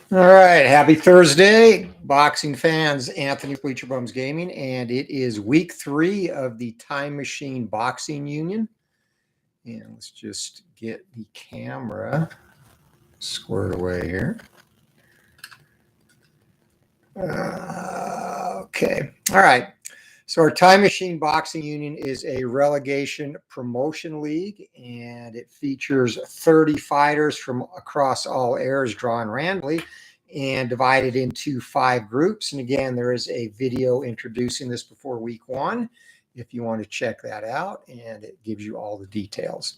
All right, happy Thursday, boxing fans. Anthony Bleacher Bums Gaming, and it is week 3 of the Time Machine Boxing Union. And let's just get the camera squared away here. Okay, all right. So our Time Machine Boxing Union is a relegation promotion league, and it features 30 fighters from across all eras drawn randomly and divided into 5 groups. And again, there is a video introducing this before week 1 if you want to check that out, and it gives you all the details.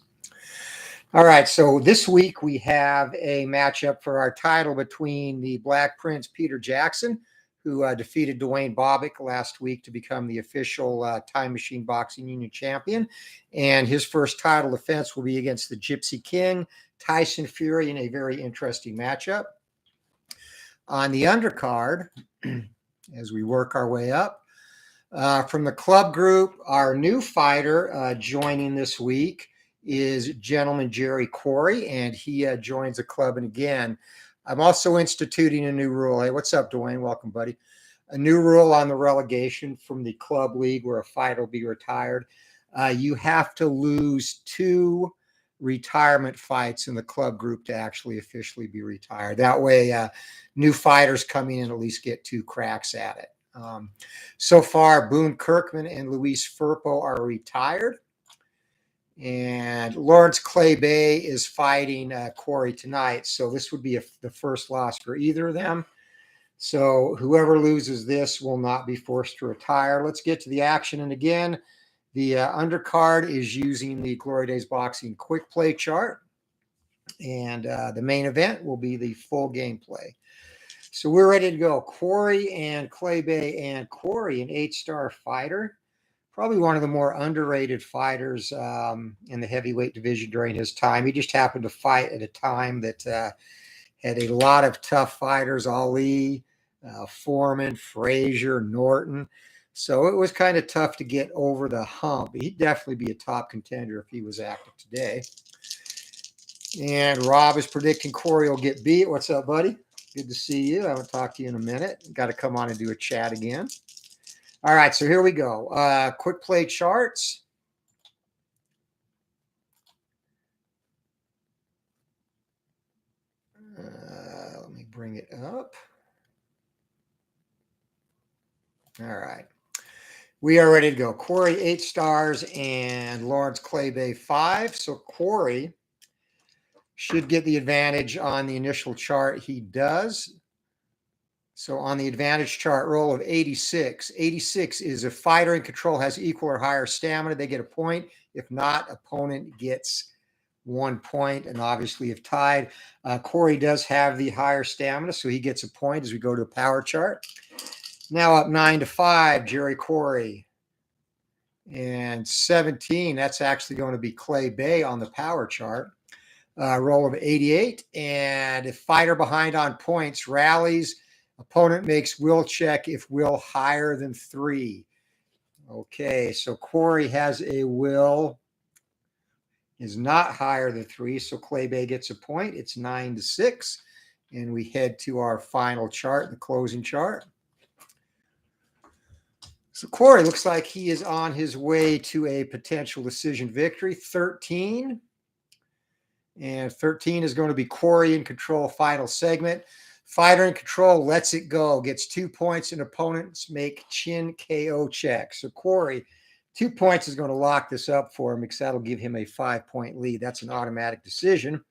All right, so this week we have a matchup for our title between the Black Prince Peter Jackson, who defeated Dwayne Bobbitt last week to become the official Time Machine Boxing Union champion. And his first title defense will be against the Gypsy King, Tyson Fury, in a very interesting matchup. On the undercard, as we work our way up, from the club group, our new fighter joining this week is gentleman Jerry Corey, and he joins the club. And again, I'm also instituting a new rule. Hey, what's up, Dwayne? Welcome, buddy. A new rule on the relegation from the club league where a fighter will be retired. You have to lose 2 retirement fights in the club group to actually officially be retired. That way, new fighters coming in at least get 2 cracks at it. So far, Boone Kirkman and Luis Firpo are retired. And Lawrence Clay Bay is fighting Corey tonight. So this would be the first loss for either of them. So whoever loses this will not be forced to retire. Let's get to the action. And again, the undercard is using the Glory Days Boxing quick play chart. And the main event will be the full gameplay. So we're ready to go. Corey and Clay Bay, and Corey, an 8-star fighter. Probably one of the more underrated fighters in the heavyweight division during his time. He just happened to fight at a time that had a lot of tough fighters, Ali, Foreman, Frazier, Norton. So it was kind of tough to get over the hump. He'd definitely be a top contender if he was active today. And Rob is predicting Corey will get beat. What's up, buddy? Good to see you. I haven't talked to you in a minute. Got to come on and do a chat again. All right, so here we go. Quick play charts. Let me bring it up. All right. We are ready to go. Corey, 8 stars, and Lawrence Clay Bay, 5. So Corey should get the advantage on the initial chart. He does. So on the advantage chart, roll of 86. 86 is if fighter in control has equal or higher stamina, they get a point. If not, opponent gets 1 point. And obviously, if tied, Corey does have the higher stamina, so he gets a point as we go to a power chart. Now up 9-5, Jerry Corey. And 17, that's actually going to be Clay Bay on the power chart. Roll of 88. And if fighter behind on points rallies, opponent makes will check if will higher than 3. Okay, so Corey has a will is not higher than 3, so Clay Bay gets a point. It's 9-6, and we head to our final chart, the closing chart. So Corey looks like he is on his way to a potential decision victory. 13. And 13 is going to be Corey in control final segment. Fighter in control lets it go, gets 2 points, and opponents make chin KO check. So Corey, 2 points is going to lock this up for him because that'll give him a 5-point lead. That's an automatic decision.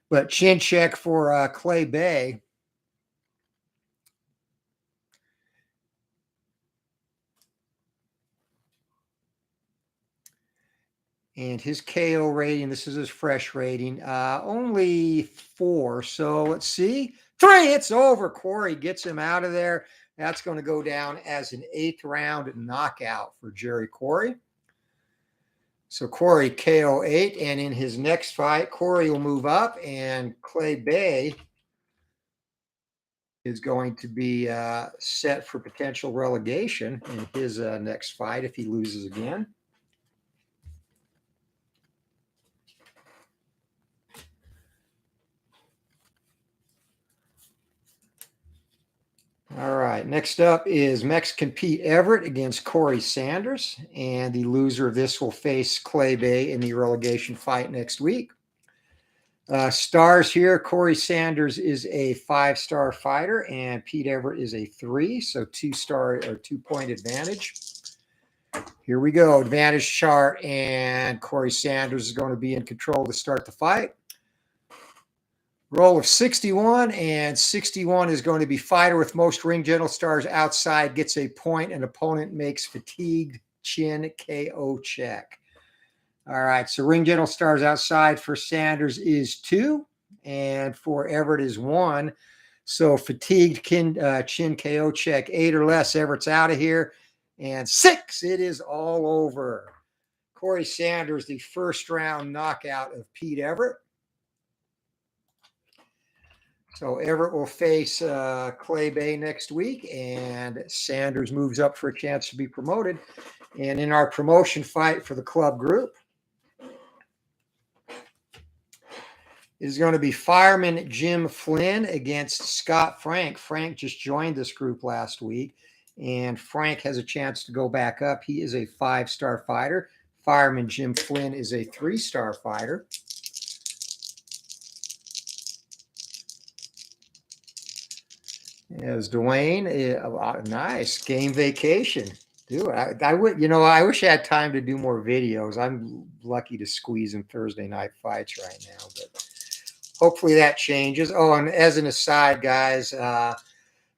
But chin check for Clay Bay. And his KO rating, this is his fresh rating, only 4. So let's see. 3, it's over. Corey gets him out of there. That's going to go down as an 8th round knockout for Jerry Corey. So Corey KO 8, and in his next fight, Corey will move up, and Clay Bay is going to be set for potential relegation in his next fight if he loses again. right, next up is Mexican Pete Everett against Corey Sanders, and the loser of this will face Clay Bay in the relegation fight next week. Stars here, Corey Sanders is a 5-star fighter, and Pete Everett is a 3, so 2-star or 2-point advantage. Here we go, advantage chart, and Corey Sanders is going to be in control to start the fight. Roll of 61, and 61 is going to be fighter with most ring general stars outside gets a point, and opponent makes fatigued chin KO check. All right, so ring general stars outside for Sanders is 2, and for Everett is 1. So fatigued chin KO check, 8 or less, Everett's out of here. And 6, it is all over. Corey Sanders, the first round knockout of Pete Everett. So Everett will face Clay Bay next week, and Sanders moves up for a chance to be promoted. And in our promotion fight for the club group is going to be fireman Jim Flynn against Scott Frank. Frank just joined this group last week, and Frank has a chance to go back up. He is a 5-star fighter. Fireman Jim Flynn is a 3-star fighter. As Dwayne, nice game vacation. Dude, I would, I wish I had time to do more videos. I'm lucky to squeeze in Thursday night fights right now, but hopefully that changes. Oh, and as an aside, guys,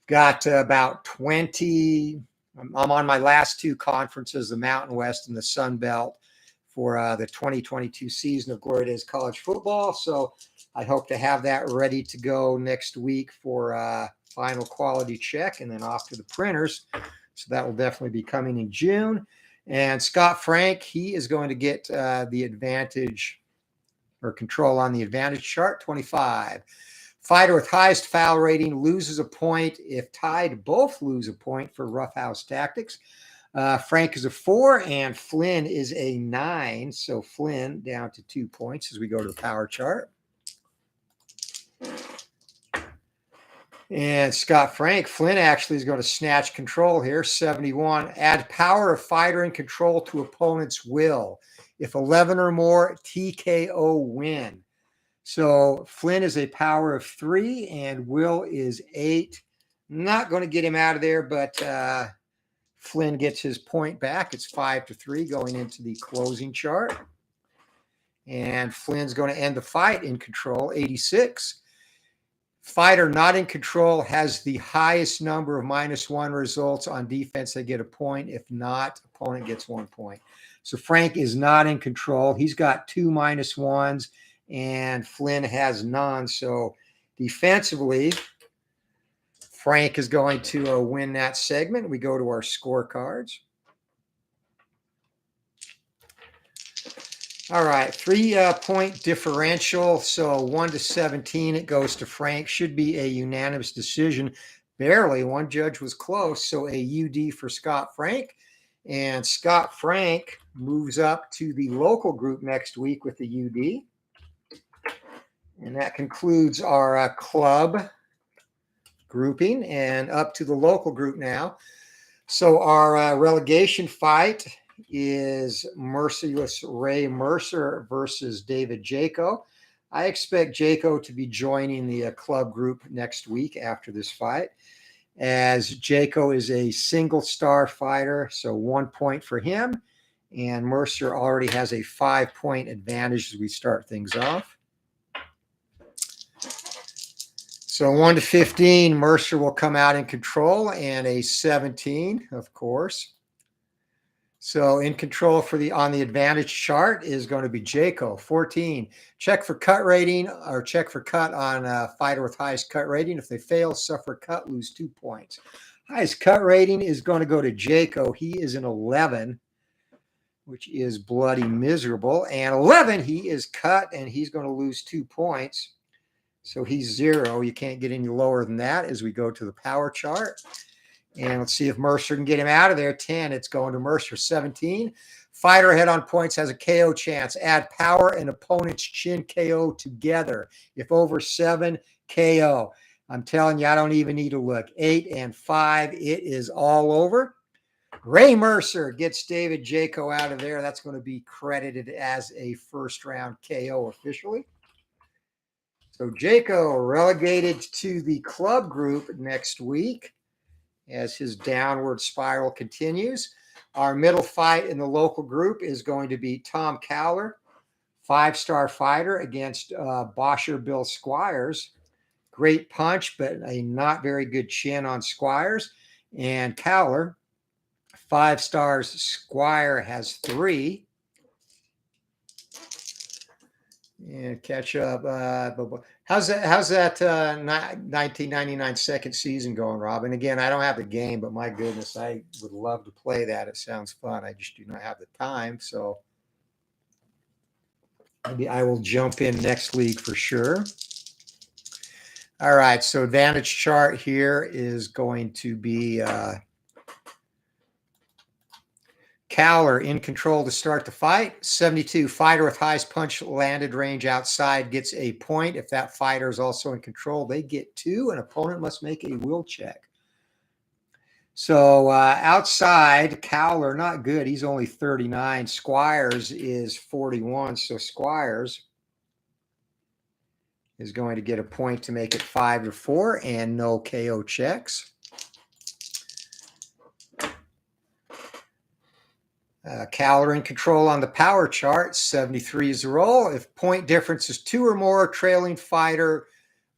got about 20. I'm on my last 2 conferences, the Mountain West and the Sun Belt, for the 2022 season of Glory Days College Football. So I hope to have that ready to go next week for final quality check, and then off to the printers. So that will definitely be coming in June. And Scott Frank, he is going to get the advantage or control on the advantage chart, 25. Fighter with highest foul rating loses a point. If tied, both lose a point for roughhouse tactics. Frank is a 4, and Flynn is a 9. So Flynn down to 2 points as we go to the power chart. And Scott Frank, Flynn actually is going to snatch control here, 71. Add power of fighter and control to opponent's will. If 11 or more, TKO win. So Flynn is a power of 3, and will is 8. Not going to get him out of there, but Flynn gets his point back. It's 5-3 going into the closing chart. And Flynn's going to end the fight in control, 86. Fighter not in control has the highest number of -1 results on defense. They get a point. If not, opponent gets 1 point. So Frank is not in control. He's got 2 -1s, and Flynn has none. So defensively, Frank is going to win that segment. We go to our scorecards. All right, 3-point differential. So 1-17, it goes to Frank. Should be a unanimous decision. Barely. One judge was close. So a UD for Scott Frank. And Scott Frank moves up to the local group next week with the UD. And that concludes our club grouping, and up to the local group now. So our relegation fight is Merciless Ray Mercer versus David Jaco. I expect Jaco to be joining the club group next week after this fight, as Jaco is a single-star fighter, so 1 point for him, and Mercer already has a 5-point advantage as we start things off. So 1-15, Mercer will come out in control, and a 17, of course. So in control on the advantage chart is going to be Jaco, 14. Check for cut rating, or check for cut on fighter with highest cut rating. If they fail, suffer cut, lose 2 points. Highest cut rating is going to go to Jaco. He is an 11, which is bloody miserable. And 11, he is cut, and he's going to lose 2 points. So he's 0. You can't get any lower than that as we go to the power chart. And let's see if Mercer can get him out of there. 10, it's going to Mercer. 17, fighter ahead on points has a KO chance. Add power and opponent's chin KO together. If over 7, KO. I'm telling you, I don't even need to look. 8 and 5, it is all over. Ray Mercer gets David Jaco out of there. That's going to be credited as a first-round KO officially. So Jaco relegated to the club group next week as his downward spiral continues. Our middle fight in the local group is going to be Tom Cowler, 5-star fighter, against Bosher Bill Squires. Great punch, but a not very good chin on Squires. And Cowler, 5 stars. Squire has 3. And catch up. How's that 1999 second season going, Robin? Again, I don't have the game, but my goodness, I would love to play that. It sounds fun. I just do not have the time. So maybe I will jump in next week for sure. All right. So advantage chart here is going to be Cowler in control to start the fight. 72, fighter with highest punch landed range outside gets a point. If that fighter is also in control, they get 2. An opponent must make a will check. So outside, Cowler, not good. He's only 39. Squires is 41. So Squires is going to get a point to make it 5-4 and no KO checks. Cowler in control on the power chart. 73 is the roll. If point difference is 2 or more, trailing fighter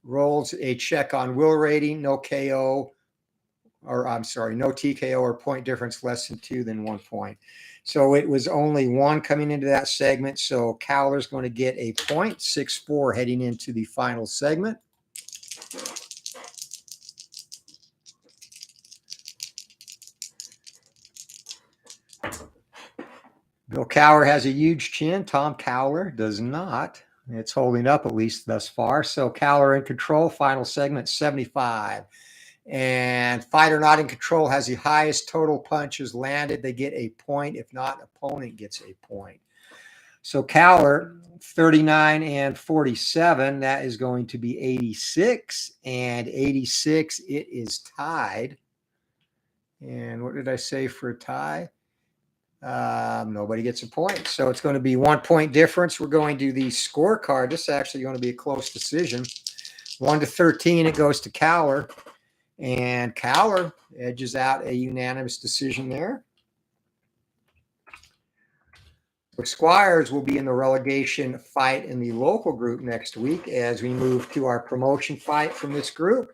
rolls a check on will rating. No KO, or I'm sorry, no TKO or point difference less than 2, then 1 point. So it was only 1 coming into that segment. So Cowler's going to get a point. 6-4 heading into the final segment. Bill Cowler has a huge chin. Tom Cowler does not. It's holding up, at least thus far. So Cowler in control. Final segment, 75. And fighter not in control has the highest total punches landed. They get a point. If not, opponent gets a point. So Cowler, 39 and 47. That is going to be 86. And 86, it is tied. And what did I say for a tie? Nobody gets a point. So it's going to be 1 point difference. We're going to the scorecard. This is actually going to be a close decision. 1-13, it goes to Cowler. And Cowler edges out a unanimous decision there. So Squires will be in the relegation fight in the local group next week as we move to our promotion fight from this group.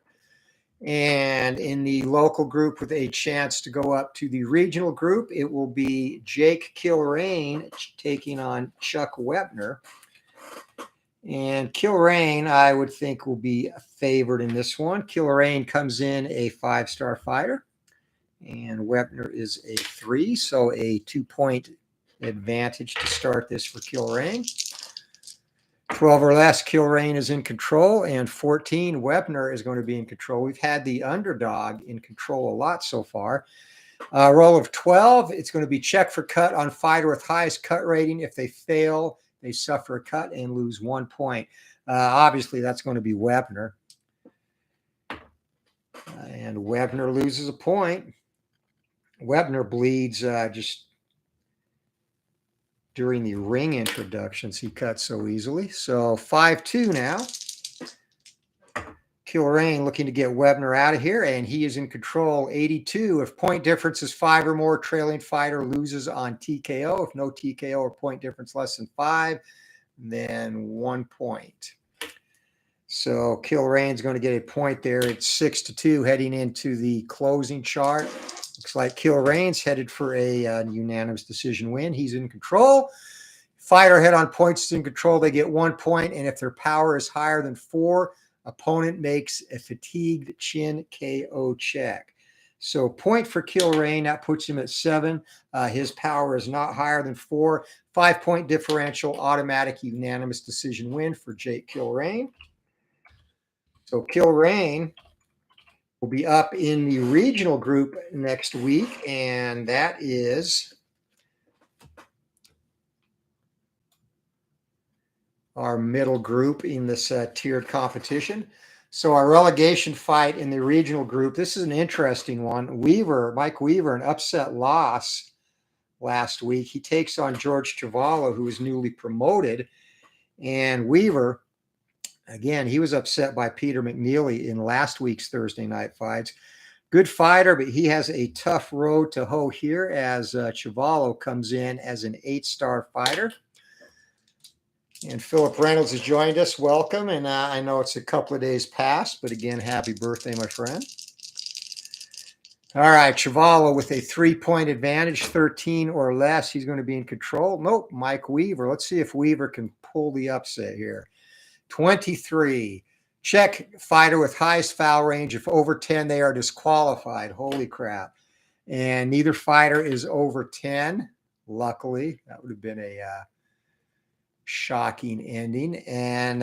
And in the local group with a chance to go up to the regional group, it will be Jake Kilrain taking on Chuck Webner. And Kilrain, I would think, will be favored in this one. Kilrain comes in a 5-star fighter, and Webner is a 3, so a 2-point advantage to start this for Kilrain. 12 or less, Kilrain is in control, and 14, Webner is going to be in control. We've had the underdog in control a lot so far. Roll of 12, it's going to be check for cut on fighter with highest cut rating. If they fail, they suffer a cut and lose 1 point. Obviously, that's going to be Webner. And Webner loses a point. Webner bleeds just during the ring introductions. He cuts so easily. So 5-2 now. Kilrain looking to get Webner out of here, and he is in control. 82. If point difference is 5 or more, trailing fighter loses on TKO. If no TKO or point difference less than 5, then 1 point. So Kilrain's going to get a point there. It's 6-2 heading into the closing chart. Looks like Kilrain's headed for a unanimous decision win. He's in control. Fighter head on points is in control. They get 1 point, and if their power is higher than 4, opponent makes a fatigued chin KO check. So point for Kilrain, that puts him at 7. His power is not higher than 4. 5-point differential, automatic unanimous decision win for Jake Kilrain. So Kilrain will be up in the regional group next week, and that is our middle group in this tiered competition. So our relegation fight in the regional group, this is an interesting one. Mike Weaver, an upset loss last week. He takes on George Chavallo, who is newly promoted. And Weaver, again, he was upset by Peter McNeely in last week's Thursday night fights. Good fighter, but he has a tough road to hoe here as Chavallo comes in as an 8-star fighter. And Philip Reynolds has joined us. Welcome. And I know it's a couple of days past, but again, happy birthday, my friend. All right, Chavallo with a 3-point advantage, 13 or less. He's going to be in control. Nope, Mike Weaver. Let's see if Weaver can pull the upset here. 23. Check fighter with highest foul range. If over 10, they are disqualified. Holy crap. And neither fighter is over 10. Luckily, that would have been a shocking ending. And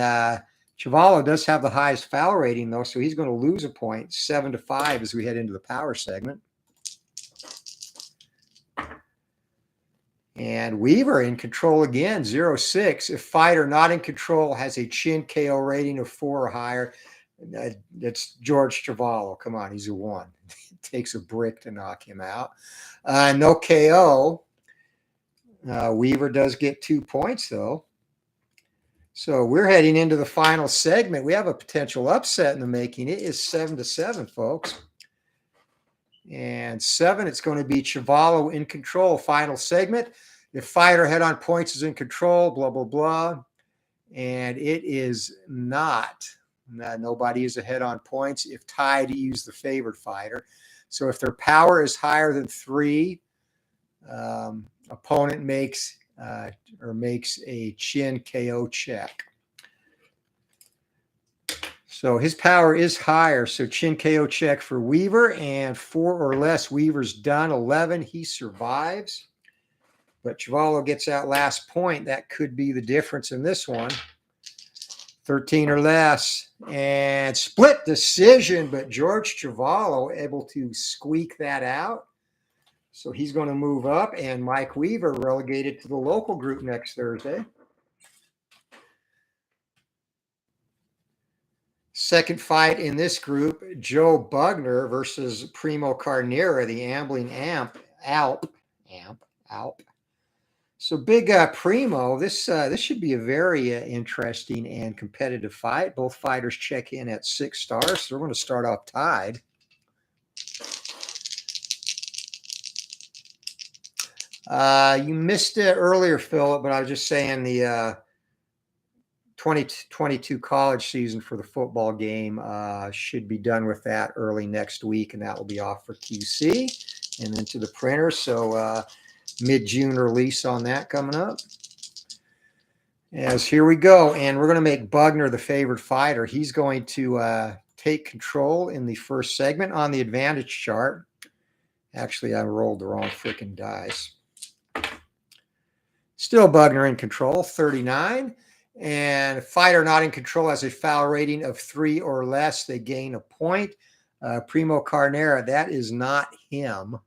Chavallo does have the highest foul rating, though, so he's going to lose a point, 7-5, as we head into the power segment. And Weaver in control again, 0-6. If fighter not in control has a chin KO rating of 4 or higher, that's George Chavallo. Come on, he's a 1. It takes a brick to knock him out. No KO. Weaver does get 2 points, though. So we're heading into the final segment. We have a potential upset in the making. It is 7-7, folks. And 7, it's going to be Chavallo in control. Final segment. If fighter head on points is in control, blah, blah, blah. And it is not. Nobody is ahead on points. If tied, you use the favored fighter. So if their power is higher than 3, opponent makes a chin KO check. So his power is higher. So chin KO check for Weaver, and 4 or less, Weaver's done. 11, he survives. But Chavallo gets out last point. That could be the difference in this one. 13 or less. And split decision, but George Chavallo able to squeak that out. So he's going to move up, and Mike Weaver relegated to the local group next Thursday. Second fight in this group, Joe Bugner versus Primo Carnera, the Ambling Alp. So big Primo, this should be a very interesting and competitive fight. Both fighters check in at 6 stars, so we're going to start off tied. You missed it earlier, Philip, but I was just saying the 2022 college season for the football game should be done with that early next week, and that will be off for QC and then to the printer. So mid-June release on that coming up. As here we go, and we're going to make Bugner the favored fighter. He's going to take control in the first segment on the advantage chart. Actually, I rolled the wrong freaking dice. Still Bugner in control, 39. And fighter not in control has a foul rating of 3 or less. They gain a point. Primo Carnera, that is not him.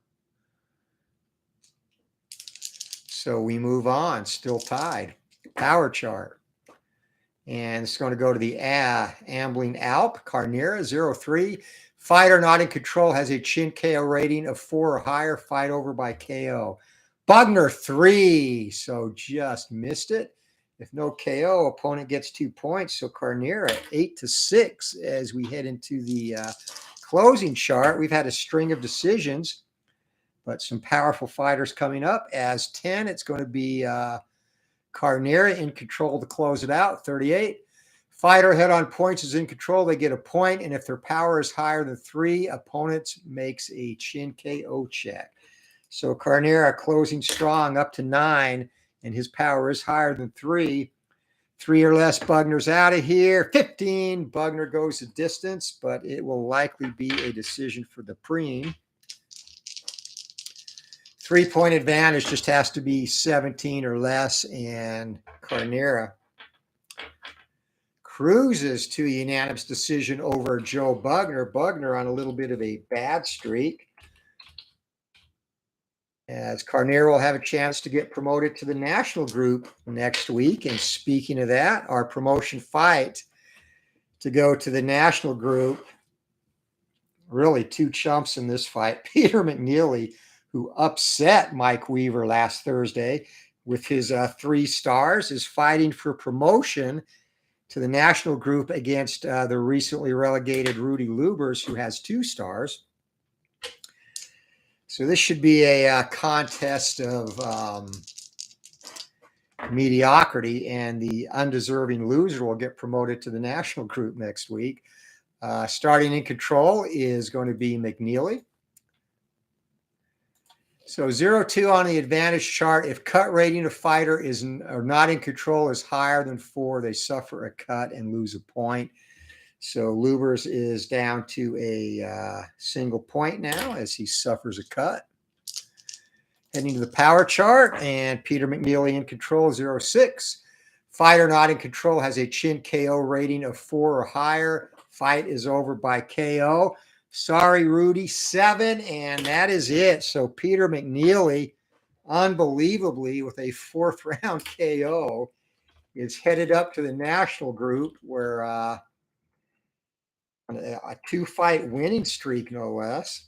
So we move on, still tied. Power chart. And it's going to go to the Ambling Alp, Carnera, 0-3. Fighter not in control has a chin KO rating of 4 or higher. Fight over by KO. Bugner 3, so just missed it. If no KO, opponent gets 2 points. So Carnera 8-6 as we head into the closing chart. We've had a string of decisions, but some powerful fighters coming up. As 10, it's going to be Carnera in control to close it out, 38. Fighter head on points is in control. They get a point, and if their power is higher than 3, opponent makes a chin KO check. So Carnera closing strong up to 9, and his power is higher than 3. 3 or less, Bugner's out of here. 15, Bugner goes the distance, but it will likely be a decision for the Preem. 3-point advantage just has to be 17 or less, and Carnera cruises to a unanimous decision over Joe Bugner. Bugner on a little bit of a bad streak, as Carnera will have a chance to get promoted to the national group next week. And speaking of that, our promotion fight to go to the national group. Really two chumps in this fight. Peter McNeely, who upset Mike Weaver last Thursday with his 3 stars, is fighting for promotion to the national group against the recently relegated Rudy Lubers, who has 2 stars. So this should be a contest of mediocrity, and the undeserving loser will get promoted to the national group next week. Starting in control is going to be McNeely. So 0-2 on the advantage chart. If cut rating of fighter is or not in control is higher than 4, they suffer a cut and lose a point. So Lubers is down to a single point now as he suffers a cut. Heading to the power chart, and Peter McNeely in control, 0-6. Fighter not in control has a chin KO rating of 4 or higher. Fight is over by KO. Sorry, Rudy, 7, and that is it. So Peter McNeely, unbelievably, with a 4th round KO, is headed up to the national group where a 2-fight winning streak, no less.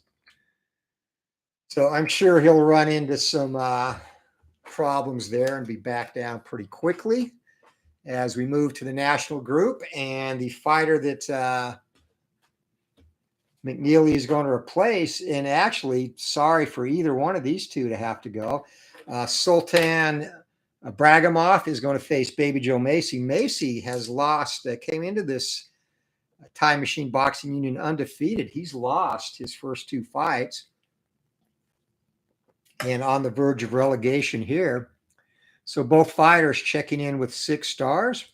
So I'm sure he'll run into some problems there and be back down pretty quickly as we move to the national group. And the fighter that McNeely is going to replace, and actually, sorry for either one of these two to have to go, Sultan Bragimov is going to face Baby Joe Macy. Macy has lost, came into this Time Machine Boxing Union undefeated. He's lost his first 2 fights and on the verge of relegation here. So both fighters checking in with 6 stars.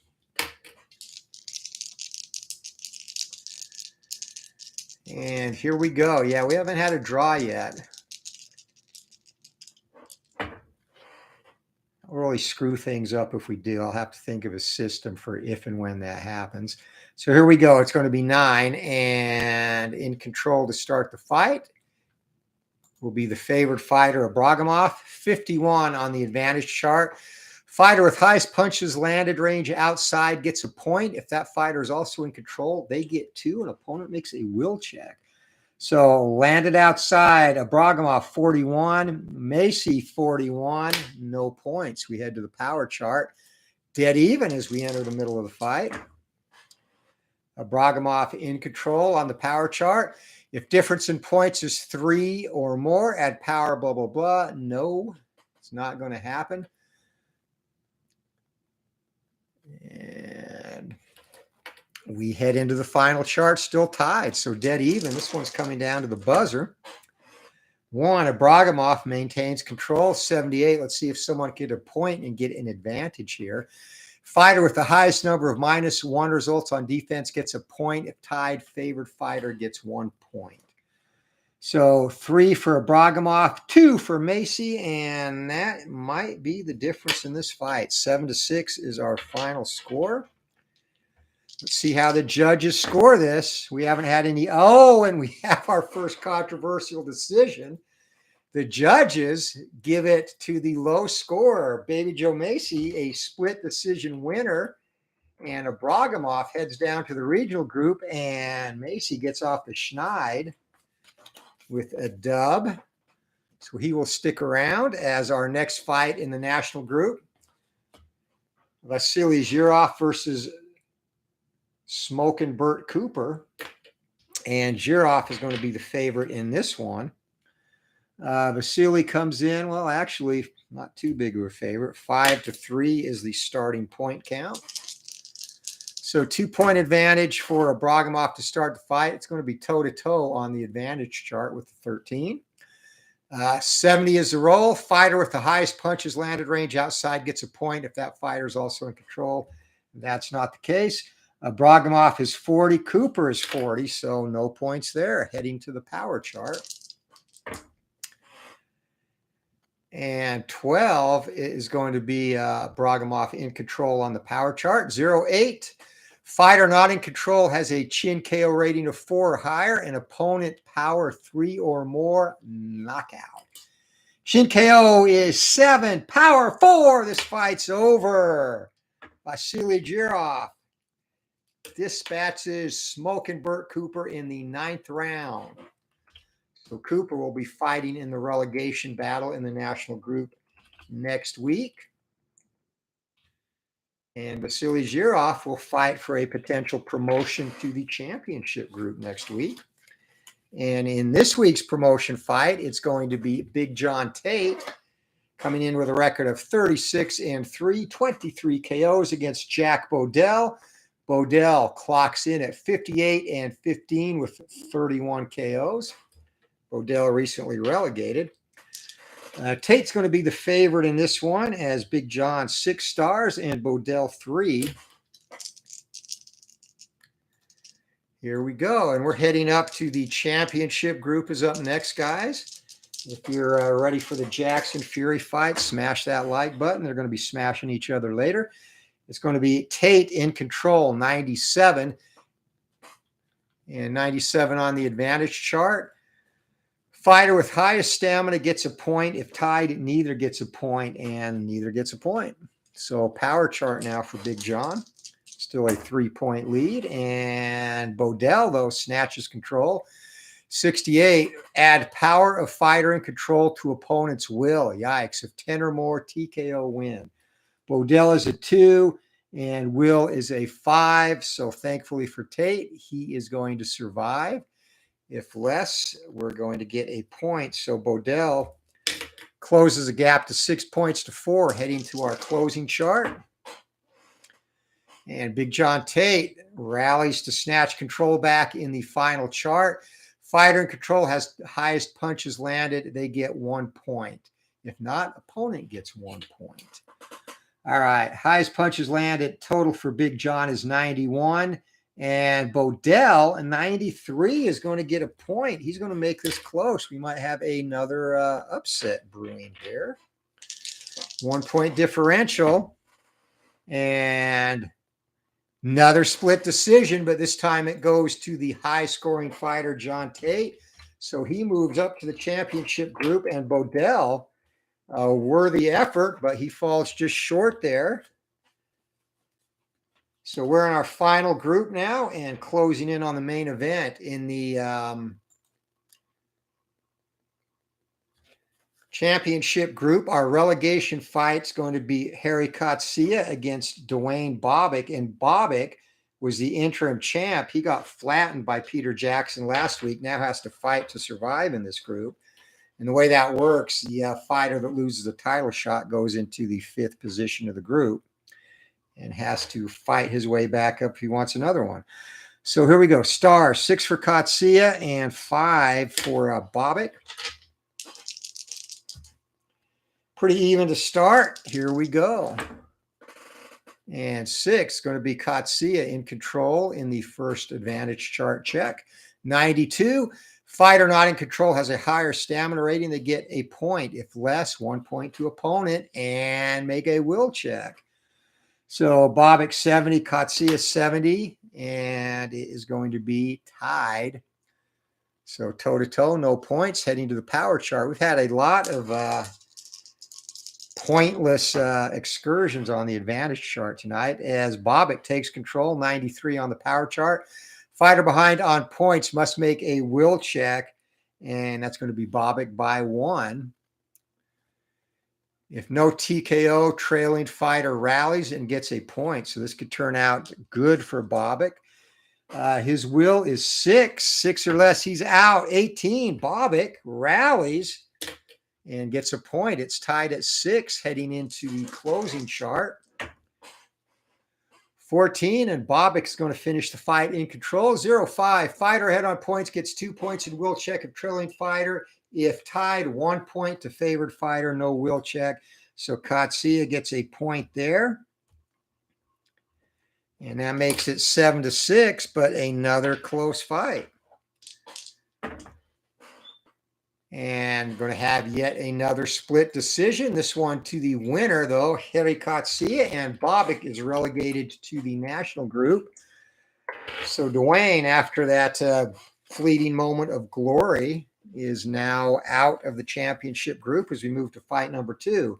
And here we go. Yeah, we haven't had a draw yet. I'll really screw things up if we do. I'll have to think of a system for if and when that happens. So here we go. It's going to be 9, and in control to start the fight will be the favored fighter, Bragimov, 51 on the advantage chart. Fighter with highest punches landed range outside gets a point. If that fighter is also in control, they get 2. An opponent makes a will check. So landed outside, Bragimov 41, Macy 41, no points. We head to the power chart. Dead even as we enter the middle of the fight. Bragimov in control on the power chart. If difference in points is 3 or more, add power, blah, blah, blah. No, it's not going to happen. And we head into the final chart, still tied. So dead even. This one's coming down to the buzzer. 1, Bragimov maintains control, 78. Let's see if someone can get a point and get an advantage here. Fighter with the highest number of -1 results on defense gets a point. If tied, favored fighter gets 1 point. So 3 for Bragimov, 2 for Macy, and that might be the difference in this fight. 7-6 is our final score. Let's see how the judges score this. We haven't had any. Oh, and we have our first controversial decision. The judges give it to the low scorer, Baby Joe Macy, a split decision winner. And Bragimov heads down to the regional group, and Macy gets off the schneid with a dub. So he will stick around as our next fight in the national group. Vasily Zhirov versus Smokin' Burt Cooper. And Zhirov is going to be the favorite in this one. Vasily comes in, well, actually, not too big of a favorite. 5-3 is the starting point count. So 2-point advantage for Bragimov to start the fight. It's going to be toe-to-toe on the advantage chart with the 13. 70 is the roll. Fighter with the highest punches landed range outside gets a point if that fighter is also in control. That's not the case. Bragimov is 40. Cooper is 40, so no points there. Heading to the power chart. And 12 is going to be Bragimov in control on the power chart. 0-8. Fighter not in control has a chin KO rating of 4 or higher. An opponent power 3 or more. Knockout. Chin KO is 7. Power 4. This fight's over. Vasily Zhirov dispatches Smoking Burt Cooper in the 9th round. So Cooper will be fighting in the relegation battle in the national group next week. And Vasily Zhirov will fight for a potential promotion to the championship group next week. And in this week's promotion fight, it's going to be Big John Tate coming in with a record of 36-3, 23 KOs against Jack Bodell. Bodell clocks in at 58-15 with 31 KOs. Bodell recently relegated. Tate's going to be the favorite in this one, as Big John 6 stars and Bodell 3. Here we go, and we're heading up to the championship group is up next, guys. If you're ready for the Jackson Fury fight, smash that like button. They're going to be smashing each other later. It's going to be Tate in control, 97, and 97 on the advantage chart. Fighter with highest stamina gets a point. If tied, neither gets a point, and neither gets a point. So power chart now for Big John. Still a 3-point lead. And Bodell, though, snatches control. 68, add power of fighter and control to opponent's will. Yikes, if 10 or more, TKO win. Bodell is a 2, and Will is a 5. So thankfully for Tate, he is going to survive. If less, we're going to get a point. So Bodell closes a gap to 6 points to 4, heading to our closing chart. And Big John Tate rallies to snatch control back in the final chart. Fighter in control has the highest punches landed. They get 1 point. If not, opponent gets 1 point. All right, highest punches landed total for Big John is 91. And Bodell, a 93, is going to get a point. He's going to make this close. We might have another upset brewing here. 1 point differential. And another split decision, but this time it goes to the high-scoring fighter, John Tate. So he moves up to the championship group, and Bodell, a worthy effort, but he falls just short there. So we're in our final group now and closing in on the main event. In the championship group, our relegation fight's going to be Harry Kotsia against Dwayne Bobick. And Bobick was the interim champ. He got flattened by Peter Jackson last week, now has to fight to survive in this group. And the way that works, the fighter that loses a title shot goes into the 5th position of the group and has to fight his way back up if he wants another one. So here we go. Stars, 6 for Kotsia and 5 for Bobick. Pretty even to start. Here we go. And 6 going to be Kotsia in control in the first advantage chart check. 92. Fighter not in control has a higher stamina rating. They get a point. If less, 1 point to opponent and make a will check. So Bobick 70, Kotsia 70, and it is going to be tied. So toe-to-toe, no points, heading to the power chart. We've had a lot of pointless excursions on the advantage chart tonight as Bobick takes control, 93 on the power chart. Fighter behind on points must make a will check, and that's going to be Bobick by 1. If no TKO, trailing fighter rallies and gets a point. So this could turn out good for Bobick. His will is 6. 6 or less, he's out. 18, Bobick rallies and gets a point. It's tied at 6 heading into the closing chart. 14, and Bobick's going to finish the fight in control. 0-5, fighter ahead on points gets 2 points in will check of trailing fighter. If tied, 1 point to favored fighter, no will check. So Kotsia gets a point there. And that makes it 7-6, but another close fight. And going to have yet another split decision. This one to the winner, though, Harry Kotsia, and Bobick is relegated to the national group. So Dwayne, after that fleeting moment of glory, is now out of the championship group as we move to fight number 2.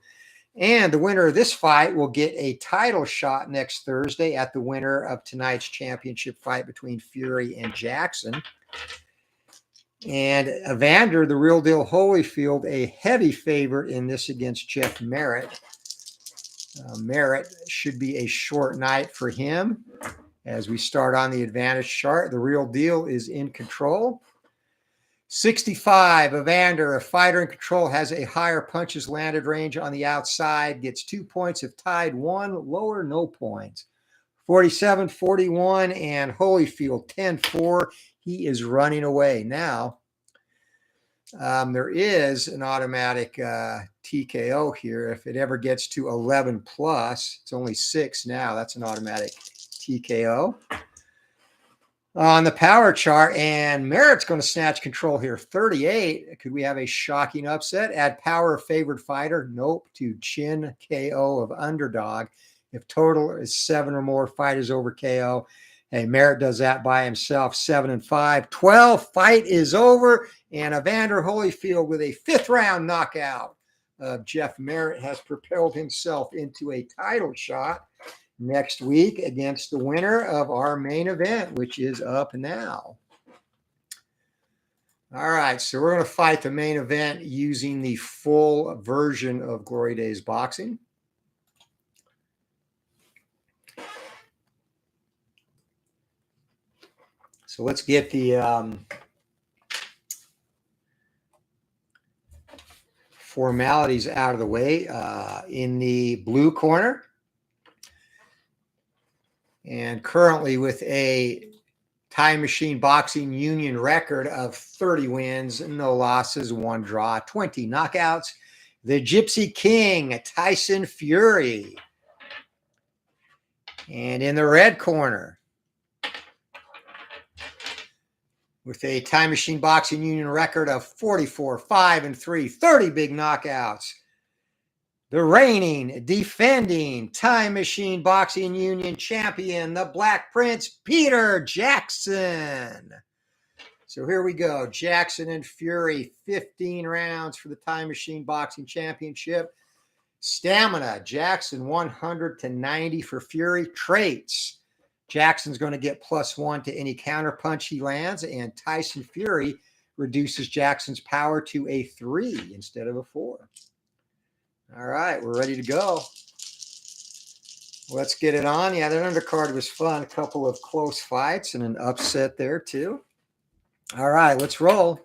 And the winner of this fight will get a title shot next Thursday at the winner of tonight's championship fight between Fury and Jackson. And Evander, the real deal Holyfield, a heavy favorite in this against Jeff Merritt. Merritt should be a short night for him. As we start on the advantage chart, the real deal is in control. 65, Evander, a fighter in control, has a higher punches landed range on the outside, gets 2 points if tied, 1 lower, no points. 47, 41, and Holyfield, 10-4. He is running away. Now, there is an automatic TKO here. If it ever gets to 11 plus, it's only 6 now. That's an automatic TKO. On the power chart, and Merritt's going to snatch control here. 38. Could we have a shocking upset? Add power of favored fighter. Nope. To chin KO of underdog. If total is 7 or more fighters over KO. Hey, Merritt does that by himself. 7-5. 12. Fight is over. And Evander Holyfield with a 5th round knockout of Jeff Merritt has propelled himself into a title shot next week against the winner of our main event, which is up now. All right, so we're going to fight the main event using the full version of Glory Days Boxing. So let's get the formalities out of the way. In the blue corner, and currently with a Time Machine Boxing Union record of 30 wins, no losses, 1 draw, 20 knockouts, the Gypsy King, Tyson Fury. And in the red corner, with a Time Machine Boxing Union record of 44, 5-3, 30 big knockouts, the reigning, defending Time Machine Boxing Union champion, the Black Prince, Peter Jackson. So here we go. Jackson and Fury, 15 rounds for the Time Machine Boxing Championship. Stamina, Jackson 100-90 for Fury. Traits, Jackson's going to get +1 to any counter punch he lands, and Tyson Fury reduces Jackson's power to a 3 instead of a 4. All right, we're ready to go. Let's get it on. Yeah, that undercard was fun. A couple of close fights and an upset there too. All right, let's roll.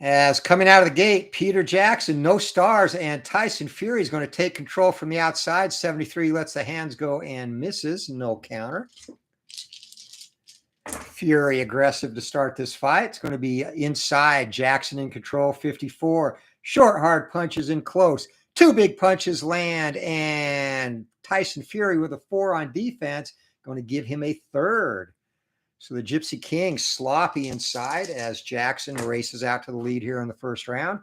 As coming out of the gate, Peter Jackson, no stars, and Tyson Fury is going to take control from the outside. 73 lets the hands go and misses. No counter. Fury aggressive to start this fight. It's going to be inside. Jackson in control. 54. Short, hard punches in close. 2 big punches land, and Tyson Fury with a 4 on defense, going to give him a 3rd. So the Gypsy King sloppy inside as Jackson races out to the lead here in the first round.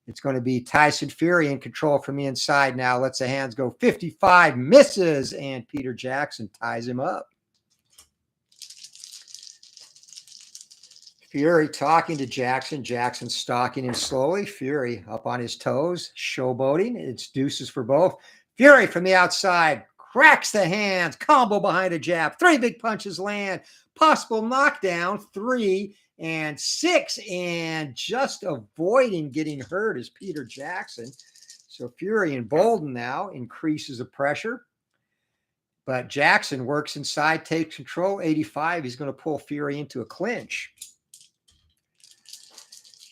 It's going to be Tyson Fury in control from the inside now. Lets the hands go. 55 misses, and Peter Jackson ties him up. Fury talking to Jackson. Jackson stalking him slowly. Fury up on his toes, showboating. It's deuces for both. Fury from the outside cracks the hands. Combo behind a jab. 3 big punches land. Possible knockdown. 3 and 6. And just avoiding getting hurt is Peter Jackson. So Fury emboldened now, increases the pressure. But Jackson works inside, takes control. 85. He's going to pull Fury into a clinch.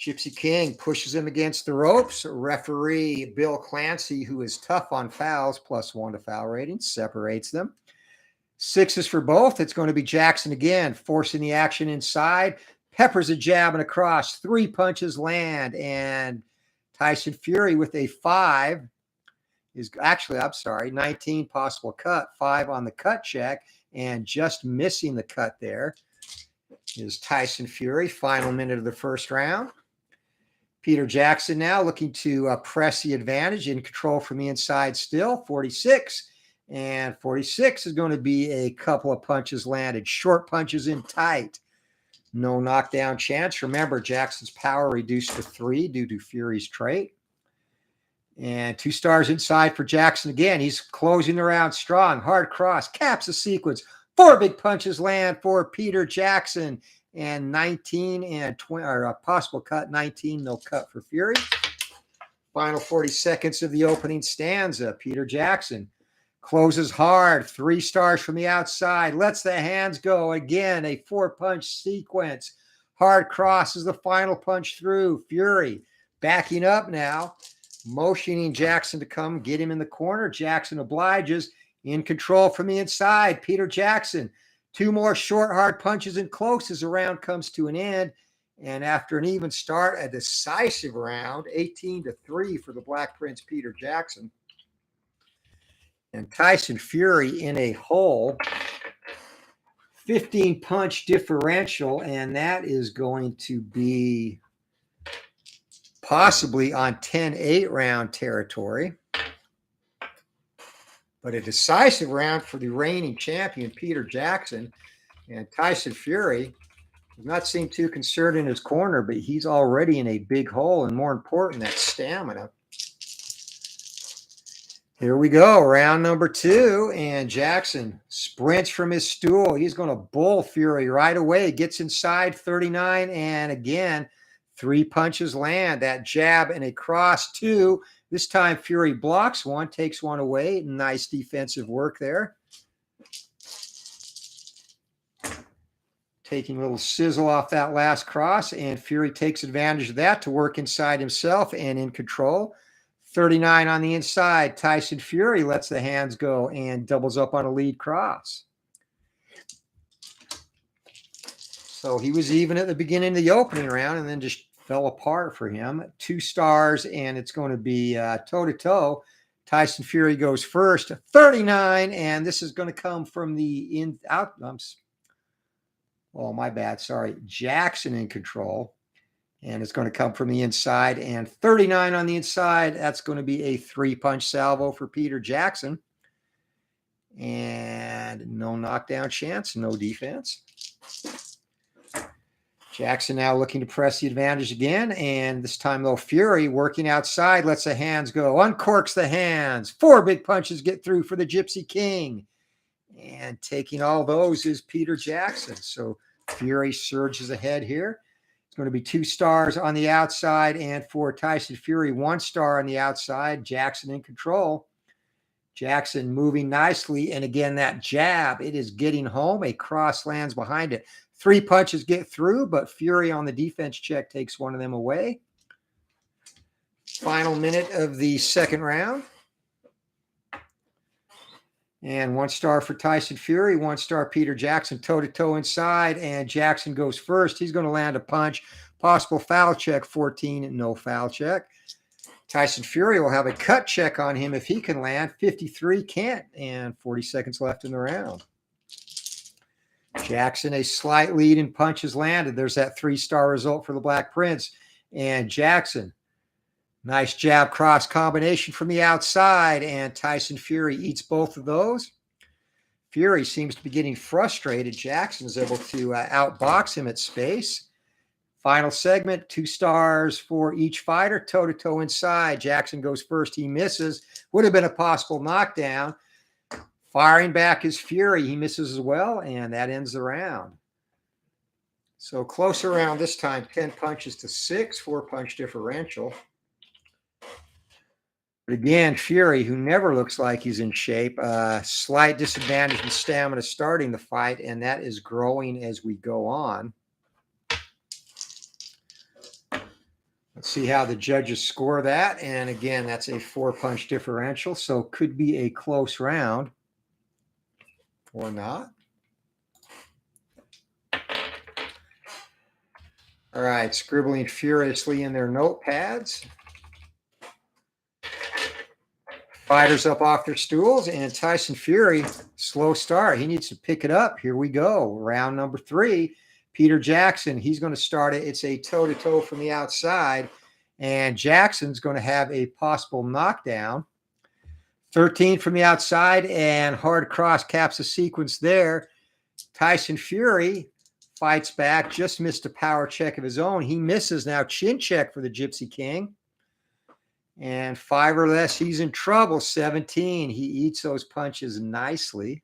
Gypsy King pushes him against the ropes. Referee Bill Clancy, who is tough on fouls, +1 to foul rating, separates them. 6s for both. It's going to be Jackson again, forcing the action inside. Peppers a jab and a cross. 3 punches land, and Tyson Fury with a 5 is actually, 19 possible cut, 5 on the cut check, and just missing the cut there is Tyson Fury. Final minute of the first round. Peter Jackson now looking to press the advantage, in control from the inside still. 46, and 46 is going to be a couple of punches landed. Short punches in tight. No knockdown chance. Remember, Jackson's power reduced to 3 due to Fury's trait. And 2 stars inside for Jackson again. He's closing the round strong. Hard cross, caps the sequence. 4 big punches land for Peter Jackson. And 19 and 20, or a possible cut, 19, no cut for Fury. Final 40 seconds of the opening stanza. Peter Jackson closes hard. 3 stars from the outside. Lets the hands go. Again, a 4-punch sequence. Hard cross is the final punch through. Fury backing up now. Motioning Jackson to come get him in the corner. Jackson obliges. In control from the inside. Peter Jackson. 2 more short, hard punches and close as the round comes to an end. And after an even start, a decisive round, 18-3 for the Black Prince, Peter Jackson. And Tyson Fury in a hole. 15-punch differential, and that is going to be possibly on 10-8 round territory. But a decisive round for the reigning champion, Peter Jackson. And Tyson Fury does not seem too concerned in his corner, but he's already in a big hole, and more important, that stamina. Here we go, round number 2, and Jackson sprints from his stool. He's going to bull Fury right away, gets inside 39, and again, 3 punches land. That jab and a cross, 2. This time, Fury blocks one, takes one away. Nice defensive work there. Taking a little sizzle off that last cross, and Fury takes advantage of that to work inside himself and in control. 39 on the inside. Tyson Fury lets the hands go and doubles up on a lead cross. So he was even at the beginning of the opening round and then just fell apart for him. 2 stars, and it's going to be toe-to-toe. Tyson Fury goes first, 39, and this is going to come from the oh, my bad, sorry. Jackson in control. And it's going to come from the inside. And 39 on the inside. That's going to be a 3-punch salvo for Peter Jackson. And no knockdown chance, no defense. Jackson now looking to press the advantage again. And this time, though, Fury working outside, lets the hands go. Uncorks the hands. 4 big punches get through for the Gypsy King. And taking all those is Peter Jackson. So Fury surges ahead here. Going to be 2 stars on the outside, and for Tyson Fury, 1 star on the outside. Jackson in control. Jackson moving nicely, and again, that jab, it is getting home. A cross lands behind it. 3 punches get through, but Fury on the defense check takes one of them away. Final minute of the second round. And 1 star for Tyson Fury, 1 star Peter Jackson, toe-to-toe inside, and Jackson goes first. He's going to land a punch. Possible foul check, 14, no foul check. Tyson Fury will have a cut check on him if he can land. 53 can't, and 40 seconds left in the round. Jackson, a slight lead in punches landed. There's that 3-star result for the Black Prince. And Jackson, nice jab cross combination from the outside, and Tyson Fury eats both of those. Fury seems to be getting frustrated. Jackson is able to outbox him at space. Final segment, 2 stars for each fighter, toe-to-toe inside. Jackson goes first. He misses. Would have been a possible knockdown. Firing back is Fury. He misses as well, and that ends the round. So closer round this time, 10 punches to 6, 4-punch differential. But again, Fury, who never looks like he's in shape, slight disadvantage in stamina starting the fight, and that is growing as we go on. Let's see how the judges score that. And again, that's a 4-punch differential, so could be a close round or not. All right, scribbling furiously in their notepads. Fighters up off their stools, and Tyson Fury, slow start. He needs to pick it up. Here we go. Round number 3. Peter Jackson, he's going to start it. It's a toe-to-toe from the outside, and Jackson's going to have a possible knockdown. 13 from the outside, and hard cross caps the sequence there. Tyson Fury fights back, just missed a power check of his own. He misses now. Chin check for the Gypsy King. And 5 or less, he's in trouble. 17, he eats those punches nicely.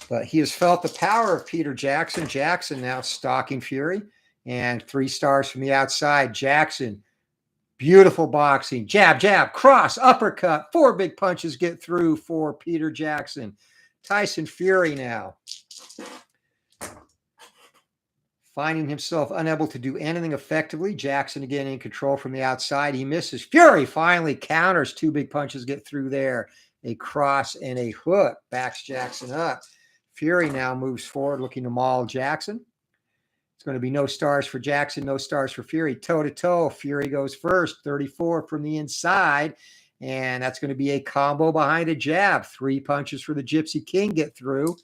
But he has felt the power of Peter Jackson. Jackson now stalking Fury. And 3 stars from the outside. Jackson, beautiful boxing. Jab, jab, cross, uppercut. 4 big punches get through for Peter Jackson. Tyson Fury now, finding himself unable to do anything effectively. Jackson again in control from the outside. He misses. Fury finally counters. 2 big punches get through there. A cross and a hook backs Jackson up. Fury now moves forward looking to maul Jackson. It's going to be no stars for Jackson, no stars for Fury. Toe-to-toe, Fury goes first, 34 from the inside. And that's going to be a combo behind a jab. 3 punches for the Gypsy King get through.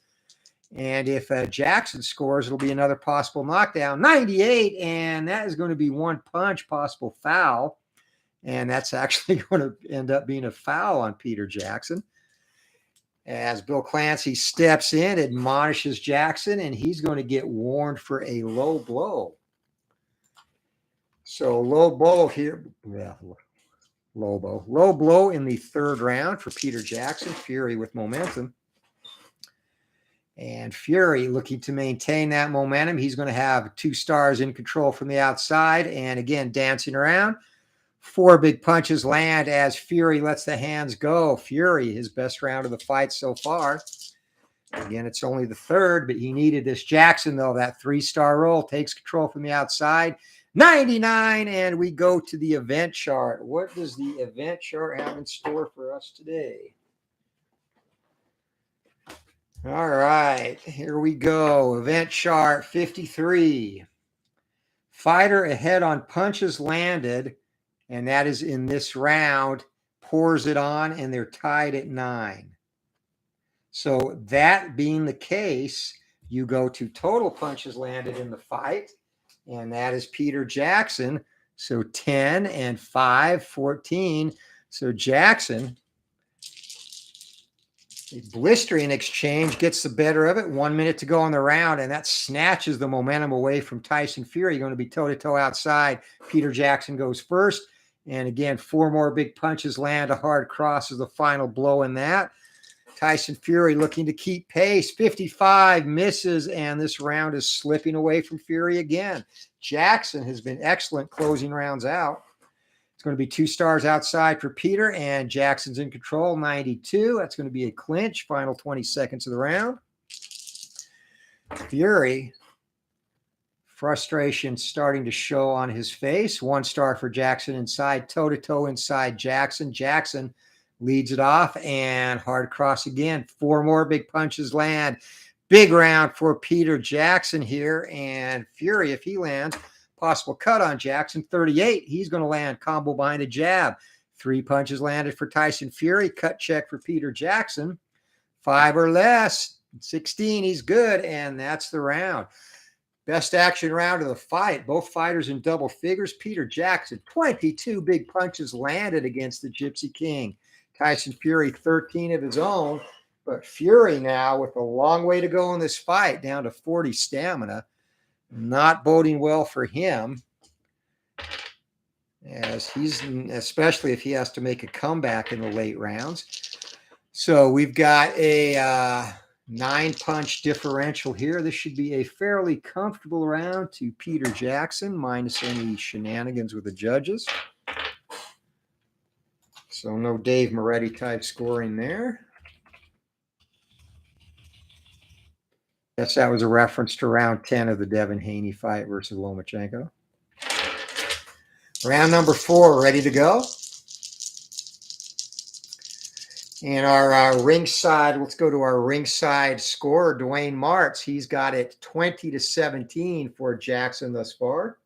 And if Jackson scores, it'll be another possible knockdown. 98, and that is going to be 1 punch, possible foul. And that's actually going to end up being a foul on Peter Jackson. As Bill Clancy steps in, admonishes Jackson, and he's going to get warned for a low blow. So low blow here. Yeah, low blow in the 3rd round for Peter Jackson. Fury with momentum. And Fury looking to maintain that momentum. He's going to have 2 stars in control from the outside. And again, dancing around. 4 big punches land as Fury lets the hands go. Fury, his best round of the fight so far. Again, it's only the 3rd, but he needed this. Jackson, though, that 3-star roll, takes control from the outside. 99, and we go to the event chart. What does the event chart have in store for us today? All right, here we go. Event chart 53. Fighter ahead on punches landed, and that is in this round, pours it on, and they're tied at 9. So that being the case, you go to total punches landed in the fight, and that is Peter Jackson. So 10 and 5, 14. So Jackson, a blistering exchange, gets the better of it. 1 minute to go on the round, and that snatches the momentum away from Tyson Fury. Going to be toe-to-toe outside. Peter Jackson goes first. And again, 4 more big punches land. A hard cross is the final blow in that. Tyson Fury looking to keep pace. 55 misses, and this round is slipping away from Fury again. Jackson has been excellent closing rounds out. It's going to be 2 stars outside for Peter, and Jackson's in control, 92. That's going to be a clinch, final 20 seconds of the round. Fury, frustration starting to show on his face. 1 star for Jackson inside, toe-to-toe inside Jackson. Jackson leads it off, and hard cross again. 4 more big punches land. Big round for Peter Jackson here, and Fury, if he lands, possible cut on Jackson. 38, he's going to land combo behind a jab. 3 punches landed for Tyson Fury. Cut check for Peter Jackson. 5 or less. 16, he's good, and that's the round. Best action round of the fight. Both fighters in double figures. Peter Jackson, 22 big punches landed against the Gypsy King. Tyson Fury, 13 of his own. But Fury now with a long way to go in this fight, down to 40 stamina. Not boding well for him, as he's, especially if he has to make a comeback in the late rounds. So we've got a 9-punch differential here. This should be a fairly comfortable round to Peter Jackson, minus any shenanigans with the judges. So no Dave Moretti type scoring there. Guess that was a reference to round 10 of the Devin Haney fight versus Lomachenko. Round number 4, ready to go. And our ringside, let's go to our ringside scorer, Dwayne Martz. He's got it 20-17 for Jackson thus far.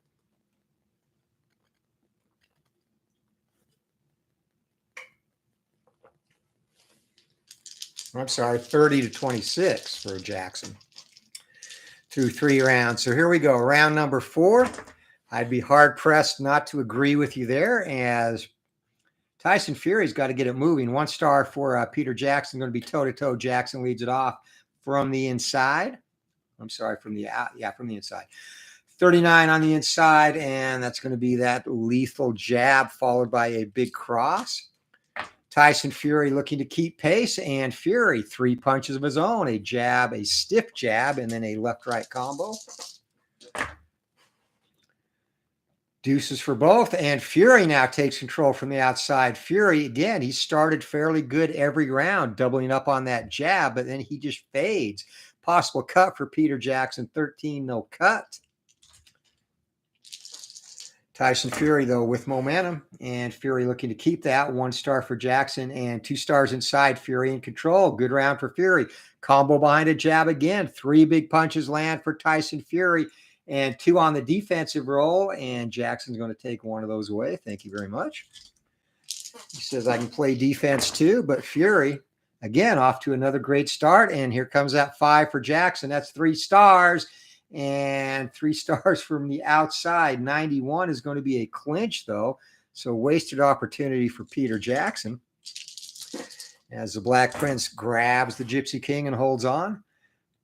I'm sorry, 30-26 for Jackson through 3 rounds. So here we go. Round number 4. I'd be hard-pressed not to agree with you there, as Tyson Fury's got to get it moving. 1 star for Peter Jackson, going to be toe-to-toe. Jackson leads it off from the inside. I'm sorry, from the inside. 39 on the inside, and that's going to be that lethal jab followed by a big cross. Tyson Fury looking to keep pace, and Fury 3 punches of his own, a jab, a stiff jab, and then a left-right combo. Deuces for both, and Fury now takes control from the outside. Fury, again, he started fairly good every round, doubling up on that jab, but then he just fades. Possible cut for Peter Jackson, 13, no cut. Tyson Fury, though, with momentum, and Fury looking to keep that. 1 star for Jackson and 2 stars inside. Fury in control. Good round for Fury. Combo behind a jab again. 3 big punches land for Tyson Fury and 2 on the defensive roll, and Jackson's going to take 1 of those away. Thank you very much. He says, I can play defense too, but Fury, again, off to another great start, and here comes that 5 for Jackson. That's 3 stars. And 3 stars from the outside. 91 is going to be a clinch, though. So wasted opportunity for Peter Jackson. As the Black Prince grabs the Gypsy King and holds on.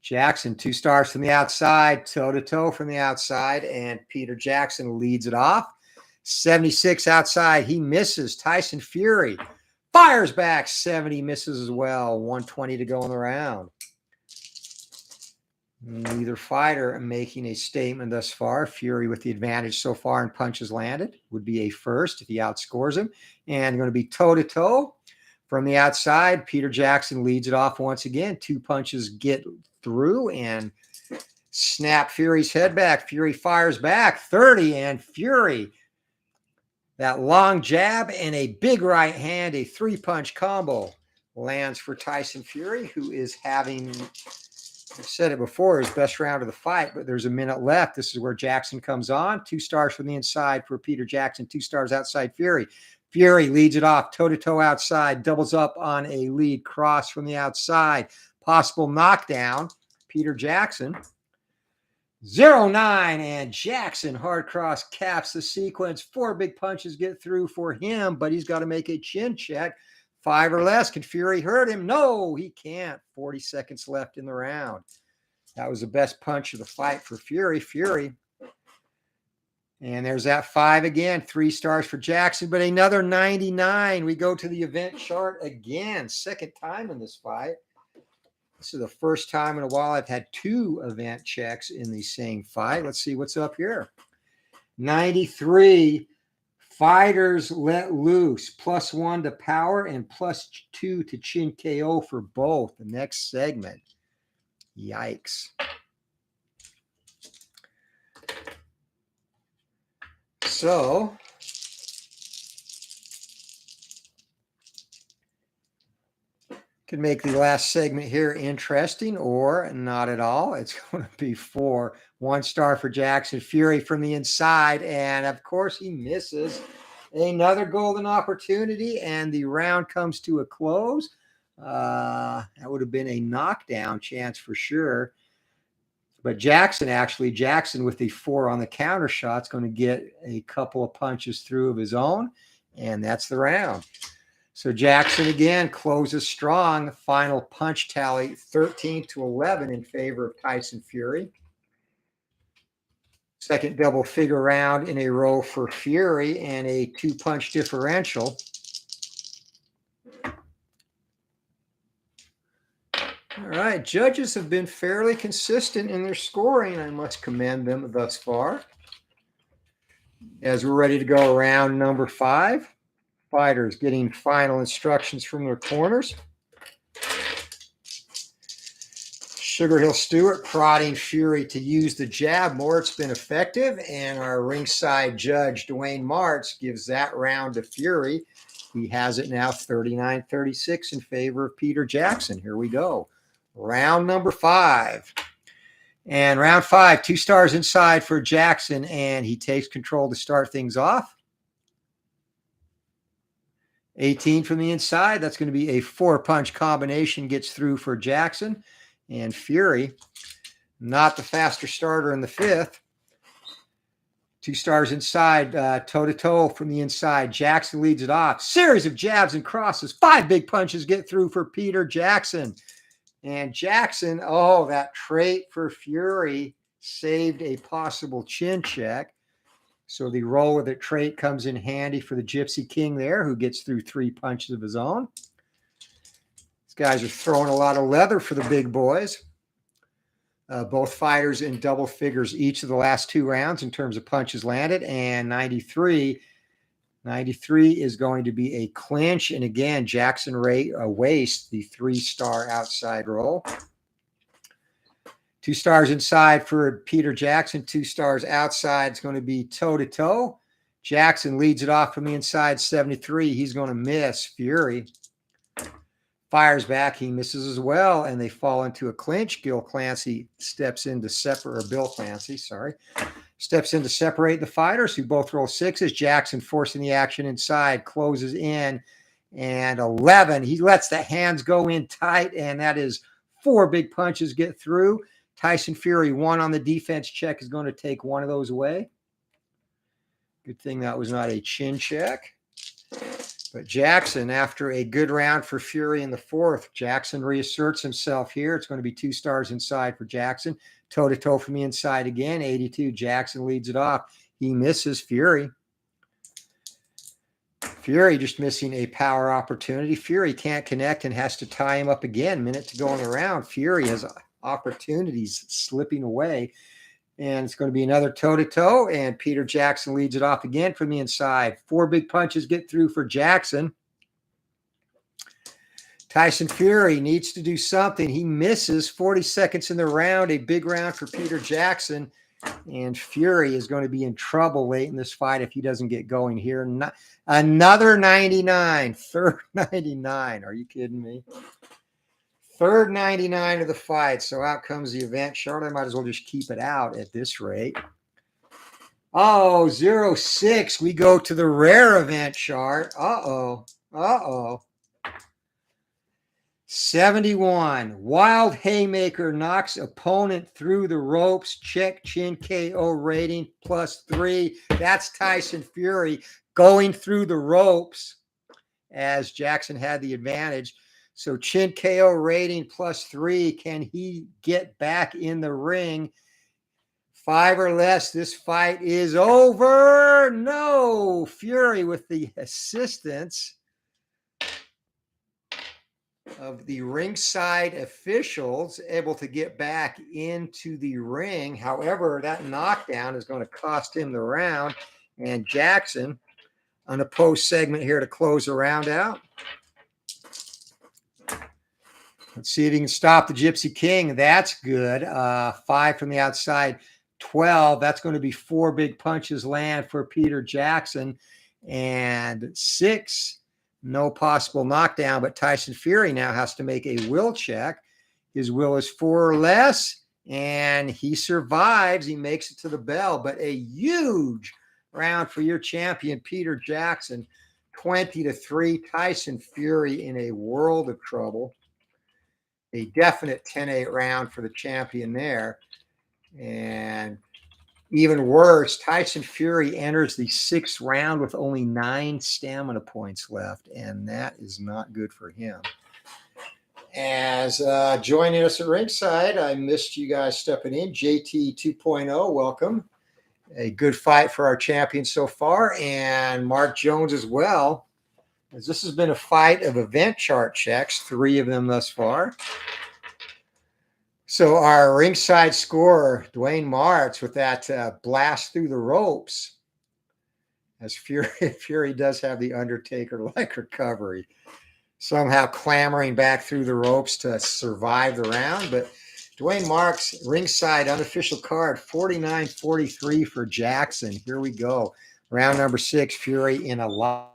Jackson, 2 stars from the outside, toe-to-toe from the outside, and Peter Jackson leads it off. 76 outside. He misses. Tyson Fury fires back. 70 misses as well. 120 to go in the round. Neither fighter making a statement thus far. Fury with the advantage so far in punches landed. Would be a first if he outscores him. And going to be toe-to-toe from the outside. Peter Jackson leads it off once again. 2 punches get through and snap Fury's head back. Fury fires back. 30, and Fury, that long jab and a big right hand, a 3-punch combo lands for Tyson Fury, who is having, I've said it before, his best round of the fight, but there's a minute left. This is where Jackson comes on. 2 stars from the inside for Peter Jackson, 2 stars outside Fury. Fury leads it off, toe-to-toe outside, doubles up on a lead cross from the outside. Possible knockdown. Peter Jackson, 0-9, and Jackson hard cross caps the sequence. 4 big punches get through for him, but he's got to make a chin check. 5 or less. Can Fury hurt him? No, he can't. 40 seconds left in the round. That was the best punch of the fight for Fury. Fury. And there's that 5 again. 3 stars for Jackson, but another 99. We go to the event chart again. Second time in this fight. This is the first time in a while I've had 2 event checks in the same fight. Let's see what's up here. 93. Fighters let loose. +1 to power and +2 to chin KO for both. The next segment. Yikes. So, could make the last segment here interesting or not at all. It's going to be 4. 1 star for Jackson. Fury from the inside, and of course he misses. Another golden opportunity, and the round comes to a close. That would have been a knockdown chance for sure. But Jackson with the 4 on the counter shot is going to get a couple of punches through of his own, and that's the round. So Jackson again closes strong. Final punch tally 13-11 in favor of Tyson Fury. Second double figure round in a row for Fury and a 2-punch differential. All right, judges have been fairly consistent in their scoring. I must commend them thus far. As we're ready to go around number 5. Fighters getting final instructions from their corners. Sugar Hill Stewart prodding Fury to use the jab more. It's been effective. And our ringside judge, Dwayne Martz, gives that round to Fury. He has it now 39-36 in favor of Peter Jackson. Here we go. Round number 5. And round 5, 2 stars inside for Jackson, and he takes control to start things off. 18 from the inside. That's going to be a 4-punch combination, gets through for Jackson. And Fury, not the faster starter in the 5th. 2 stars inside, toe-to-toe from the inside. Jackson leads it off. Series of jabs and crosses. 5 big punches get through for Peter Jackson. And Jackson, oh, that trait for Fury, saved a possible chin check. So the roll with it trait comes in handy for the Gypsy King there, who gets through 3 punches of his own. These guys are throwing a lot of leather for the big boys. Both fighters in double figures each of the last 2 rounds in terms of punches landed, and 93 is going to be a clinch. And again, Jackson wastes the 3-star outside roll. 2 stars inside for Peter Jackson, 2 stars outside. It's going to be toe-to-toe. Jackson leads it off from the inside, 73. He's going to miss. Fury fires back. He misses as well, and they fall into a clinch. Bill Clancy steps in to separate the fighters, who both roll 6s. Jackson forcing the action inside, closes in, and 11. He lets the hands go in tight, and that is 4 big punches get through. Tyson Fury, 1 on the defense check, is going to take 1 of those away. Good thing that was not a chin check. But Jackson, after a good round for Fury in the 4th, Jackson reasserts himself here. It's going to be 2 stars inside for Jackson. Toe-to-toe from the inside again, 82. Jackson leads it off. He misses. Fury just missing a power opportunity. Fury can't connect and has to tie him up again. Minute to go in the round. Fury has opportunities slipping away. And it's going to be another toe-to-toe, and Peter Jackson leads it off again from the inside. 4 big punches get through for Jackson. Tyson Fury needs to do something. He misses. 40 seconds in the round, a big round for Peter Jackson. And Fury is going to be in trouble late in this fight if he doesn't get going here. Another 99, third 99. Are you kidding me? Third 99 of the fight. So out comes the event chart. I might as well just keep it out at this rate. Oh, 0-6. We go to the rare event chart. Uh-oh. 71. Wild haymaker knocks opponent through the ropes. Check chin KO rating +3. That's Tyson Fury going through the ropes, as Jackson had the advantage. So chin KO rating +3. Can he get back in the ring? 5 or less, this fight is over. No. Fury, with the assistance of the ringside officials, able to get back into the ring. However, that knockdown is going to cost him the round. And Jackson, on a post segment here to close the round out. Let's see if he can stop the Gypsy King. That's good. 5 from the outside, 12. That's going to be 4 big punches land for Peter Jackson. And 6, no possible knockdown. But Tyson Fury now has to make a will check. His will is 4 or less, and he survives. He makes it to the bell. But a huge round for your champion, Peter Jackson. 20-3. Tyson Fury in a world of trouble. A definite 10-8 round for the champion there. And even worse, Tyson Fury enters the 6th round with only 9 stamina points left, and that is not good for him. As joining us at ringside, I missed you guys stepping in. JT 2.0, welcome. A good fight for our champion so far, and Mark Jones as well. As this has been a fight of event chart checks, 3 of them thus far. So our ringside scorer, Dwayne Martz, with that blast through the ropes, as Fury does have the Undertaker-like recovery, somehow clambering back through the ropes to survive the round. But Dwayne Martz, ringside unofficial card, 49-43 for Jackson. Here we go. Round number 6, Fury in a lot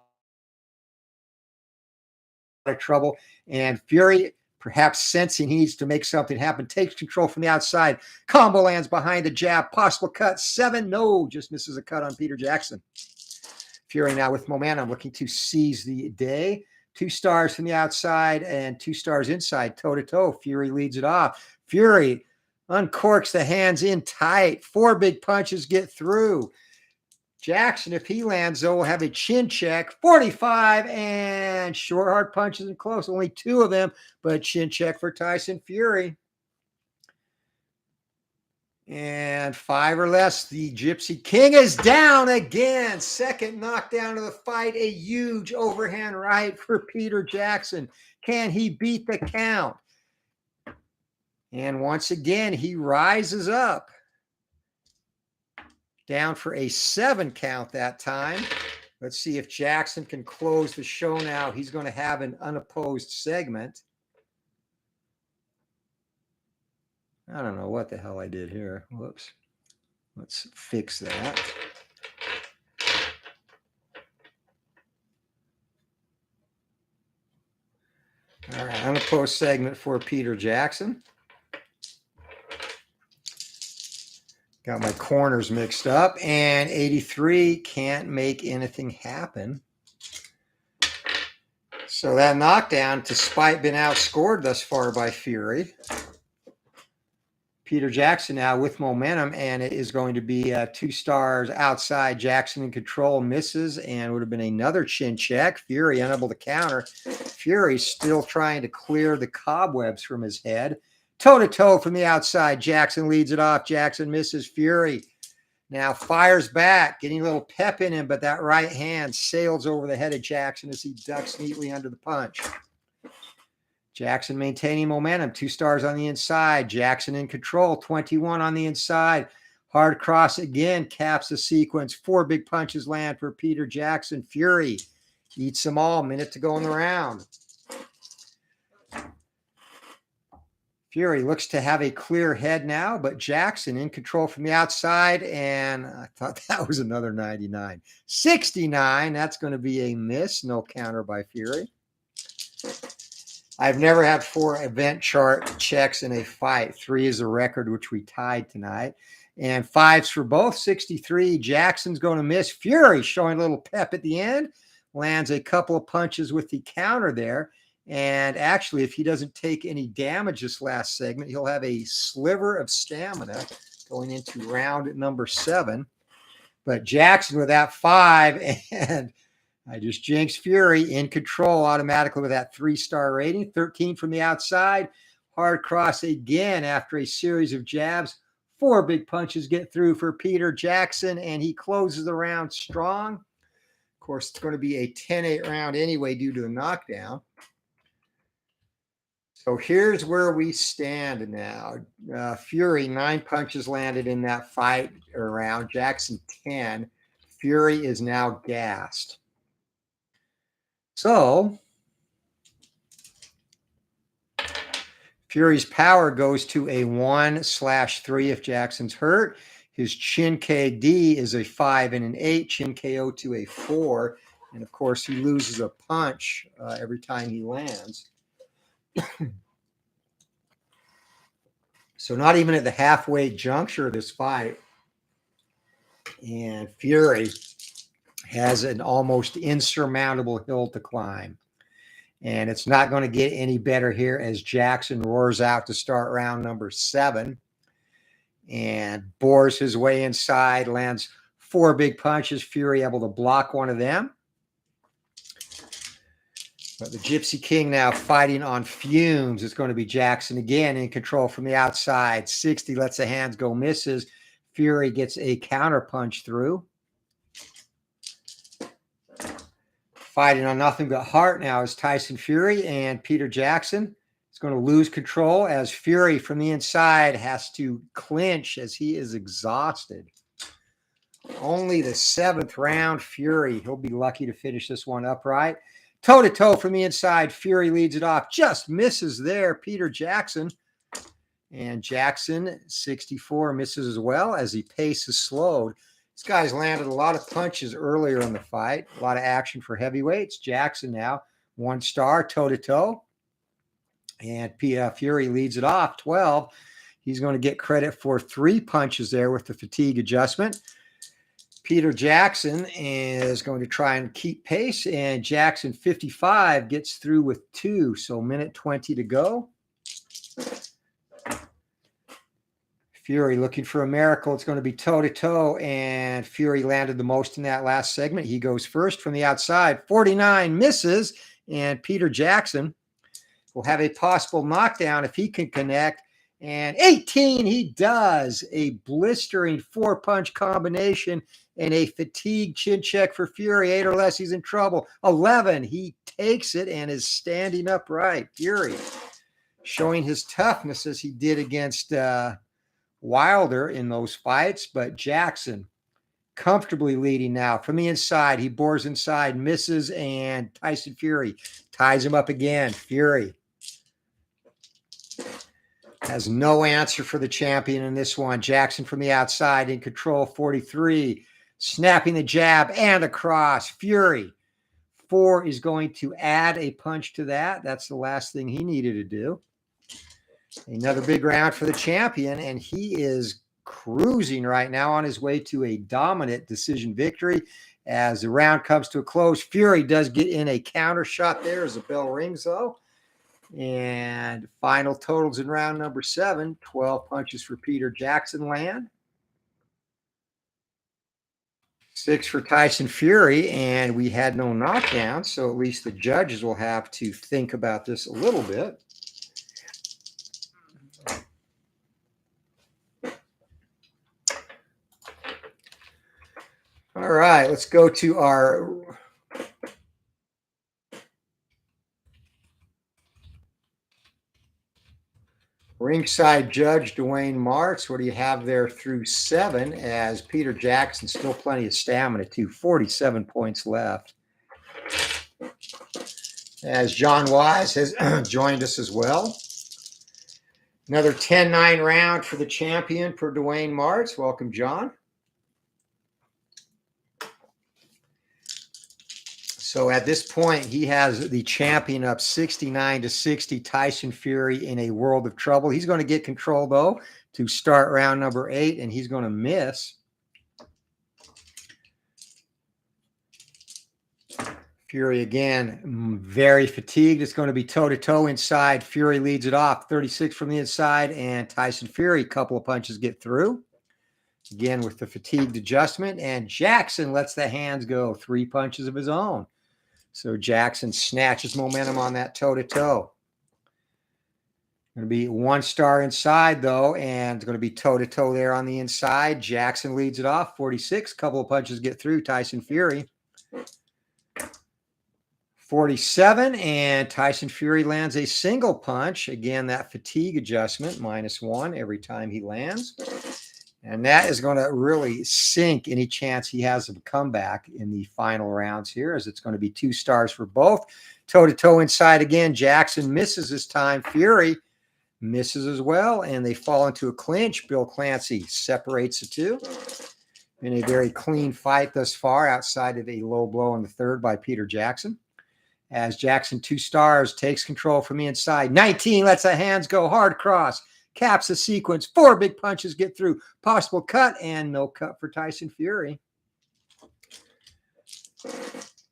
of trouble, and Fury, perhaps sensing he needs to make something happen, takes control from the outside. Combo lands behind the jab. Possible cut. 7. No, just misses a cut on Peter Jackson. Fury now with momentum, looking to seize the day. 2 stars from the outside and 2 stars inside, toe-to-toe. Fury leads it off. Fury uncorks the hands in tight. 4 big punches get through. Jackson, if he lands, though, will have a chin check. 45, and short, hard punches and close. Only 2 of them, but chin check for Tyson Fury. And 5 or less. The Gypsy King is down again. Second knockdown of the fight. A huge overhand right for Peter Jackson. Can he beat the count? And once again, he rises up. Down for a 7 count that time. Let's see if Jackson can close the show now. He's going to have an unopposed segment. I don't know what the hell I did here. Whoops. Let's fix that. All right, unopposed segment for Peter Jackson. Got my corners mixed up, and 83 can't make anything happen. So that knockdown, despite being outscored thus far by Fury. Peter Jackson now with momentum, and it is going to be 2 stars outside. Jackson in control, misses, and would have been another chin check. Fury unable to counter. Fury still trying to clear the cobwebs from his head. Toe-to-toe from the outside. Jackson leads it off. Jackson misses. Fury now fires back, getting a little pep in him, but that right hand sails over the head of Jackson as he ducks neatly under the punch. Jackson maintaining momentum. 2 stars on the inside. Jackson in control. 21 on the inside. Hard cross again. Caps the sequence. 4 big punches land for Peter Jackson. Fury eats them all. Minute to go in the round. Fury looks to have a clear head now, but Jackson in control from the outside, and I thought that was another 99. 69, that's going to be a miss. No counter by Fury. I've never had 4 event chart checks in a fight. 3 is the record, which we tied tonight. And 5s for both. 63, Jackson's going to miss. Fury showing a little pep at the end. Lands a couple of punches with the counter there. And actually, if he doesn't take any damage this last segment, he'll have a sliver of stamina going into round number 7. But Jackson with that 5, and I just jinxed Fury in control automatically with that 3-star rating. 13 from the outside. Hard cross again after a series of jabs. 4 big punches get through for Peter Jackson, and he closes the round strong. Of course, it's going to be a 10-8 round anyway due to the knockdown. So here's where we stand now. Fury, 9 punches landed in that fight round. Jackson, 10. Fury is now gassed. So Fury's power goes to a 1/3 if Jackson's hurt. His chin KD is a 5 and an 8. Chin KO to a 4. And of course, he loses a punch every time he lands. So not even at the halfway juncture of this fight. And Fury has an almost insurmountable hill to climb. And it's not going to get any better here as Jackson roars out to start round number 7. And bores his way inside, lands 4 big punches. Fury able to block one of them. But the Gypsy King now fighting on fumes. It's going to be Jackson again in control from the outside. 60 lets the hands go, misses. Fury gets a counter punch through. Fighting on nothing but heart now is Tyson Fury, and Peter Jackson is going to lose control as Fury from the inside has to clinch as he is exhausted. Only the 7th round. Fury, he'll be lucky to finish this one upright. Toe-to-toe from the inside. Fury leads it off. Just misses there. Peter Jackson. And Jackson, 64, misses as well as the pace is slowed. This guy's landed a lot of punches earlier in the fight. A lot of action for heavyweights. Jackson now, 1 star, toe-to-toe. And Fury leads it off, 12. He's going to get credit for 3 punches there with the fatigue adjustment. Peter Jackson is going to try and keep pace, and Jackson, 55, gets through with 2. So minute 20 to go. Fury looking for a miracle. It's going to be toe-to-toe, and Fury landed the most in that last segment. He goes first from the outside. 49 misses, and Peter Jackson will have a possible knockdown if he can connect And 18, he does a blistering 4-punch combination and a fatigue chin check for Fury. 8 or less, he's in trouble. 11, he takes it and is standing upright. Fury showing his toughness as he did against Wilder in those fights, but Jackson comfortably leading now from the inside. He bores inside, misses, and Tyson Fury ties him up again. Fury has no answer for the champion in this one. Jackson from the outside in control, 43, snapping the jab and a cross. Fury, 4 is going to add a punch to that. That's the last thing he needed to do. Another big round for the champion, and he is cruising right now on his way to a dominant decision victory. As the round comes to a close, Fury does get in a counter shot there as the bell rings, though. And final totals in round number 7, 12 punches for Peter Jackson land, 6 for Tyson Fury, and we had no knockdowns, so at least the judges will have to think about this a little bit. All right, let's go to our ringside judge, Dwayne Martz. What do you have there through 7? As Peter Jackson, still plenty of stamina, 47 points left. As John Wise has joined us as well. Another 10-9 round for the champion for Dwayne Martz. Welcome, John. So at this point, he has the champion up 69-60, Tyson Fury in a world of trouble. He's going to get control, though, to start round number 8, and he's going to miss. Fury, again, very fatigued. It's going to be toe-to-toe inside. Fury leads it off, 36 from the inside, and Tyson Fury, a couple of punches get through. Again, with the fatigued adjustment, and Jackson lets the hands go, 3 punches of his own. So Jackson snatches momentum on that toe-to-toe. Going to be 1 star inside, though, and it's going to be toe-to-toe there on the inside. Jackson leads it off, 46. Couple of punches get through. Tyson Fury, 47, and Tyson Fury lands a single punch. Again, that fatigue adjustment, -1 every time he lands. And that is going to really sink any chance he has of a comeback in the final rounds here, as it's going to be 2 stars for both. Toe-to-toe inside again. Jackson misses this time. Fury misses as well, and they fall into a clinch. Bill Clancy separates the two in a very clean fight thus far, outside of a low blow in the 3rd by Peter Jackson. As Jackson, 2 stars, takes control from the inside. 19 lets the hands go. Hard cross. Caps the sequence. 4 big punches get through. Possible cut, and no cut for Tyson Fury.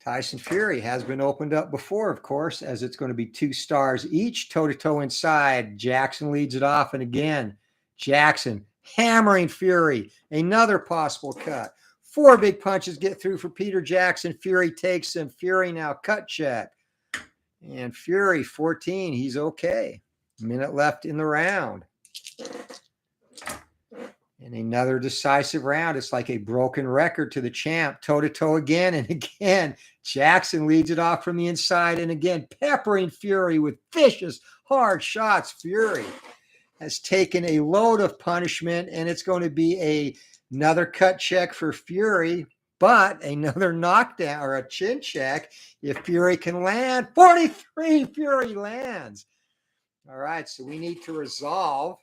Tyson Fury has been opened up before, of course, as it's going to be 2 stars each. Toe-to-toe inside. Jackson leads it off, and again, Jackson hammering Fury. Another possible cut. 4 big punches get through for Peter Jackson. Fury takes him. Fury now cut check. And Fury, 14, he's okay. Minute left in the round. And another decisive round. It's like a broken record to the champ. Toe-to-toe again and again. Jackson leads it off from the inside, and again, peppering Fury with vicious, hard shots. Fury has taken a load of punishment, and it's going to be another cut check for Fury, but another knockdown or a chin check if Fury can land. 43, Fury lands. All right, so we need to resolve.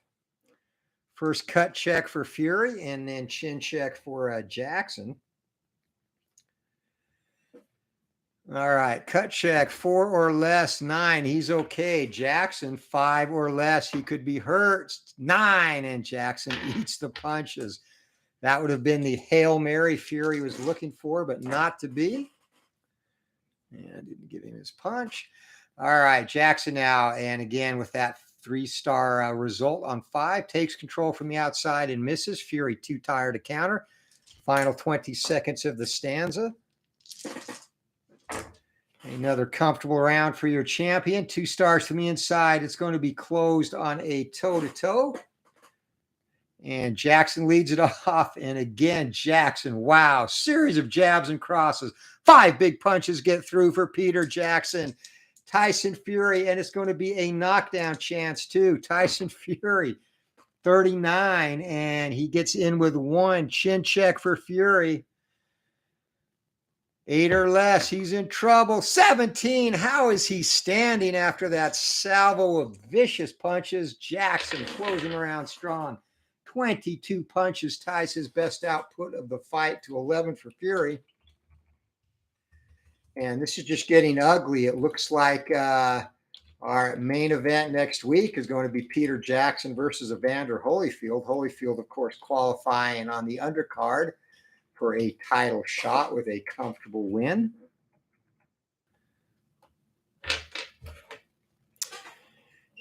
First cut check for Fury, and then chin check for Jackson. All right, cut check, 4 or less, 9. He's okay. Jackson, 5 or less. He could be hurt. 9, and Jackson eats the punches. That would have been the Hail Mary Fury was looking for, but not to be. And didn't give him his punch. All right, Jackson now, and again with that 3-star result on 5, takes control from the outside and misses. Fury too tired to counter. Final 20 seconds of the stanza. Another comfortable round for your champion. 2 stars from the inside. It's going to be closed on a toe-to-toe. And Jackson leads it off. And again, Jackson, wow, series of jabs and crosses. 5 big punches get through for Peter Jackson. Tyson Fury, and it's going to be a knockdown chance too. Tyson Fury, 39, and he gets in with 1. Chin check for Fury. 8 or less, he's in trouble. 17, how is he standing after that salvo of vicious punches? Jackson closing around strong. 22 punches ties his best output of the fight to 11 for Fury. And this is just getting ugly. It looks like our main event next week is going to be Peter Jackson versus Evander Holyfield. Holyfield, of course, qualifying on the undercard for a title shot with a comfortable win.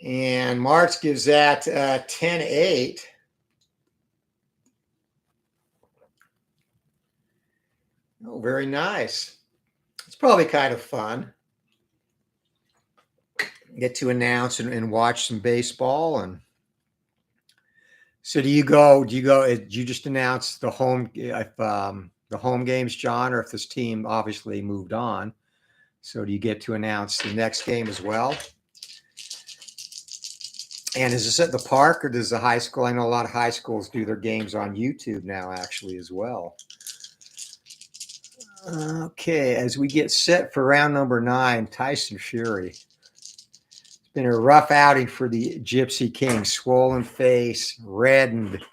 And Martz gives that 10-8. Oh, very nice. It's probably kind of fun. Get to announce and watch some baseball. And so do you just announce the home games, John, or if this team obviously moved on? So do you get to announce the next game as well? And is this at the park, or does the high school? I know a lot of high schools do their games on YouTube now, actually, as well. Okay, as we get set for round number 9, Tyson Fury. It's been a rough outing for the Gypsy King. Swollen face, reddened.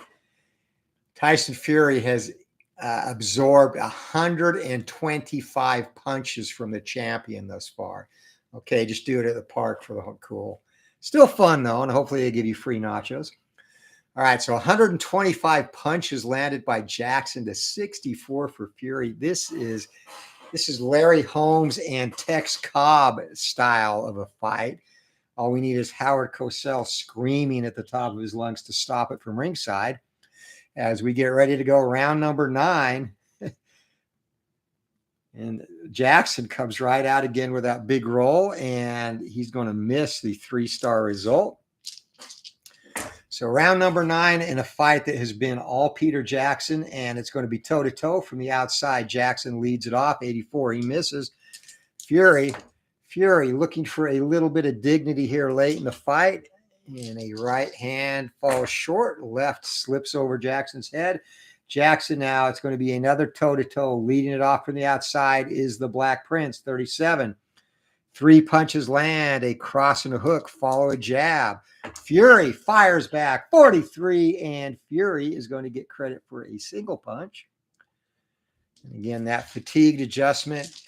Tyson Fury has absorbed 125 punches from the champion thus far. Okay, just do it at the park for the cool. Still fun, though, and hopefully they give you free nachos. All right, so 125 punches landed by Jackson to 64 for Fury. This is Larry Holmes and Tex Cobb style of a fight. All we need is Howard Cosell screaming at the top of his lungs to stop it from ringside. As we get ready to go round number 9, and Jackson comes right out again with that big roll, and he's going to miss the 3-star result. So round number 9 in a fight that has been all Peter Jackson, and it's going to be toe-to-toe from the outside. Jackson leads it off, 84. He misses. Fury looking for a little bit of dignity here late in the fight, and a right hand falls short. Left slips over Jackson's head. Jackson now, it's going to be another toe-to-toe. Leading it off from the outside is the Black Prince, 37. 3 punches land, a cross and a hook, follow a jab. Fury fires back, 43, and Fury is going to get credit for a single punch. And again, that fatigued adjustment,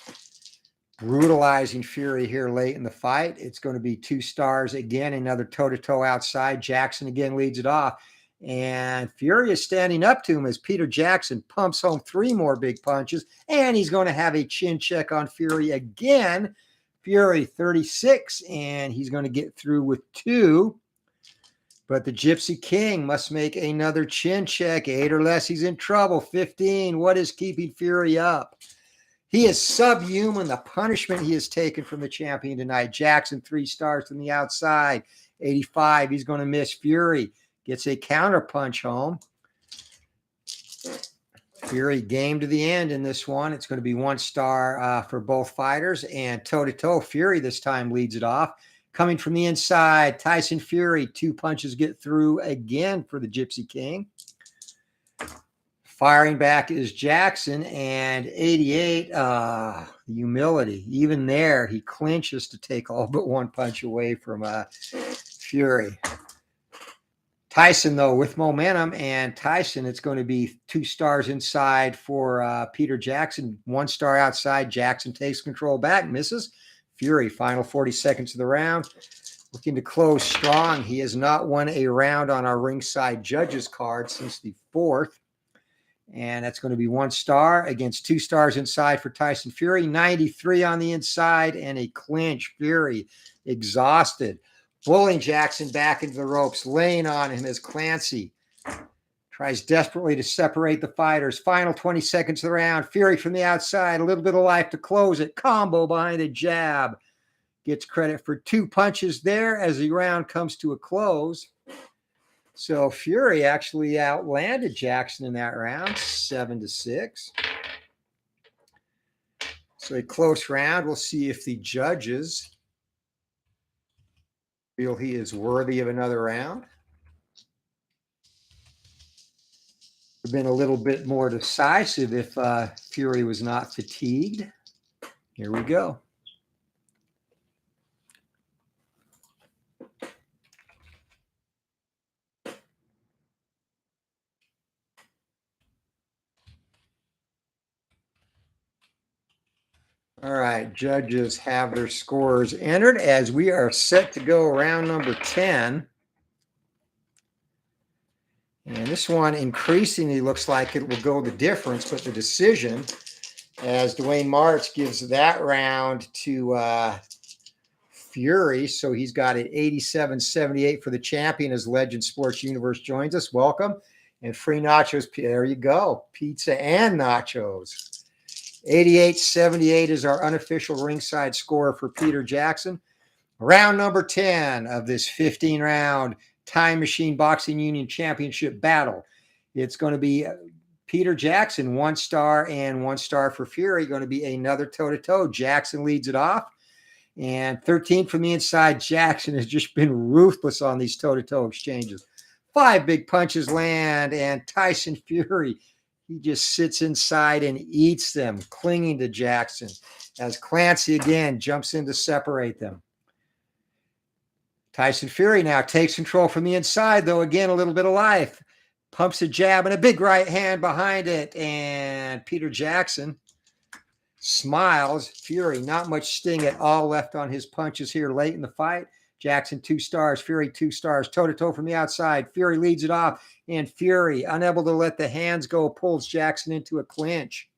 brutalizing Fury here late in the fight. It's going to be 2 stars again, another toe-to-toe outside. Jackson again leads it off, and Fury is standing up to him as Peter Jackson pumps home 3 more big punches, and he's going to have a chin check on Fury again. Fury, 36, and he's going to get through with 2. But the Gypsy King must make another chin check. 8 or less, he's in trouble. 15, what is keeping Fury up? He is subhuman, the punishment he has taken from the champion tonight. Jackson, 3 stars from the outside. 85, he's going to miss. Fury gets a counter punch home. Fury game to the end in this one. It's going to be 1 star for both fighters, and toe-to-toe, Fury this time leads it off. Coming from the inside, Tyson Fury, 2 punches get through again for the Gypsy King. Firing back is Jackson, and 88, the humility. Even there, he clinches to take all but 1 punch away from Fury. Tyson, though, with momentum, and Tyson, it's going to be 2 stars inside for Peter Jackson, 1 star outside. Jackson takes control back, misses. Fury, final 40 seconds of the round, looking to close strong. He has not won a round on our ringside judges card since the 4th, and that's going to be 1 star against 2 stars inside for Tyson Fury. 93 on the inside, and a clinch. Fury exhausted. Bullying Jackson back into the ropes, laying on him as Clancy Tries desperately to separate the fighters. Final 20 seconds of the round. Fury from the outside. A little bit of life to close it. Combo behind a jab. Gets credit for 2 punches there as the round comes to a close. So Fury actually outlanded Jackson in that round, 7-6. So a close round. We'll see if the judges feel he is worthy of another round. Would have been a little bit more decisive if Fury was not fatigued. Here we go. All right, judges have their scores entered as we are set to go round number 10. And this one increasingly looks like it will go the difference, but the decision, as Dwayne Martz gives that round to Fury. So he's got it 87-78 for the champion as Legend Sports Universe joins us. Welcome. And free nachos. There you go. Pizza and nachos. 88-78 is our unofficial ringside score for Peter Jackson. Round number 10 of this 15-round Time Machine Boxing Union Championship battle. It's going to be Peter Jackson, 1 star, and 1 star for Fury. Going to be another toe-to-toe. Jackson leads it off. And 13 from the inside. Jackson has just been ruthless on these toe-to-toe exchanges. 5 big punches land, and Tyson Fury, he just sits inside and eats them, clinging to Jackson as Clancy again jumps in to separate them. Tyson Fury now takes control from the inside, though again a little bit of life. Pumps a jab and a big right hand behind it, and Peter Jackson smiles. Fury, not much sting at all left on his punches here late in the fight. Jackson 2 stars, Fury 2 stars, toe-to-toe from the outside. Fury leads it off, and Fury, unable to let the hands go, pulls Jackson into a clinch.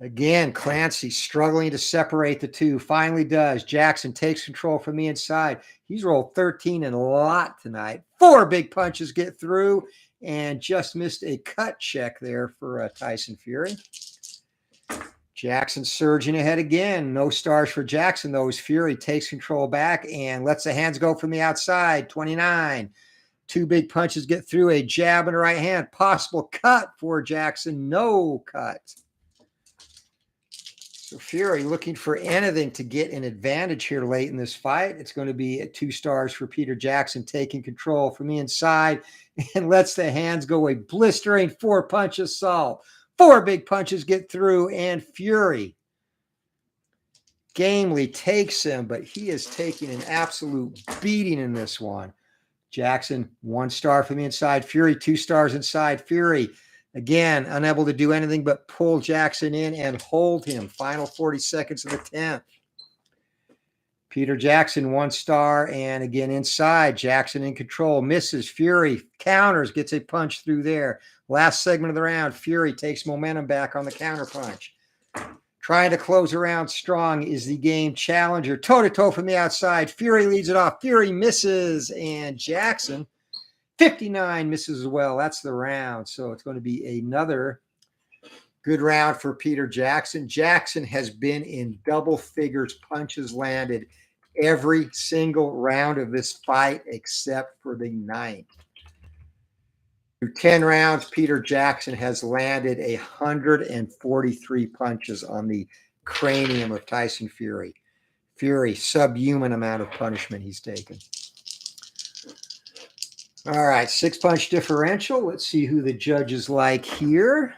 Again, Clancy struggling to separate the two. Finally does. Jackson takes control from the inside. He's rolled 13 and a lot tonight. 4 big punches get through, and just missed a cut check there for Tyson Fury. Jackson surging ahead again. No stars for Jackson, though, as Fury takes control back and lets the hands go from the outside. 29. 2 big punches get through, a jab and a right hand. Possible cut for Jackson. No cut. So Fury looking for anything to get an advantage here late in this fight. It's going to be 2 stars for Peter Jackson, taking control from the inside and lets the hands go. A blistering 4-punch assault. 4 big punches get through, and Fury gamely takes him, but he is taking an absolute beating in this one. Jackson, 1 star from the inside. Fury, 2 stars inside. Fury, again, unable to do anything but pull Jackson in and hold him. Final 40 seconds of the 10th. Peter Jackson, 1 star, and again inside. Jackson in control, misses. Fury counters, gets a punch through there. Last segment of the round, Fury takes momentum back on the counter punch. Trying to close around strong is the game challenger. Toe-to-toe from the outside. Fury leads it off. Fury misses, and Jackson, 59, misses as well. That's the round. So it's going to be another good round for Peter Jackson. Jackson has been in double figures punches landed every single round of this fight except for the 9th. Through 10 rounds, Peter Jackson has landed 143 punches on the cranium of Tyson Fury. Fury, subhuman amount of punishment he's taken. All right, 6-punch differential. Let's see who the judges like here.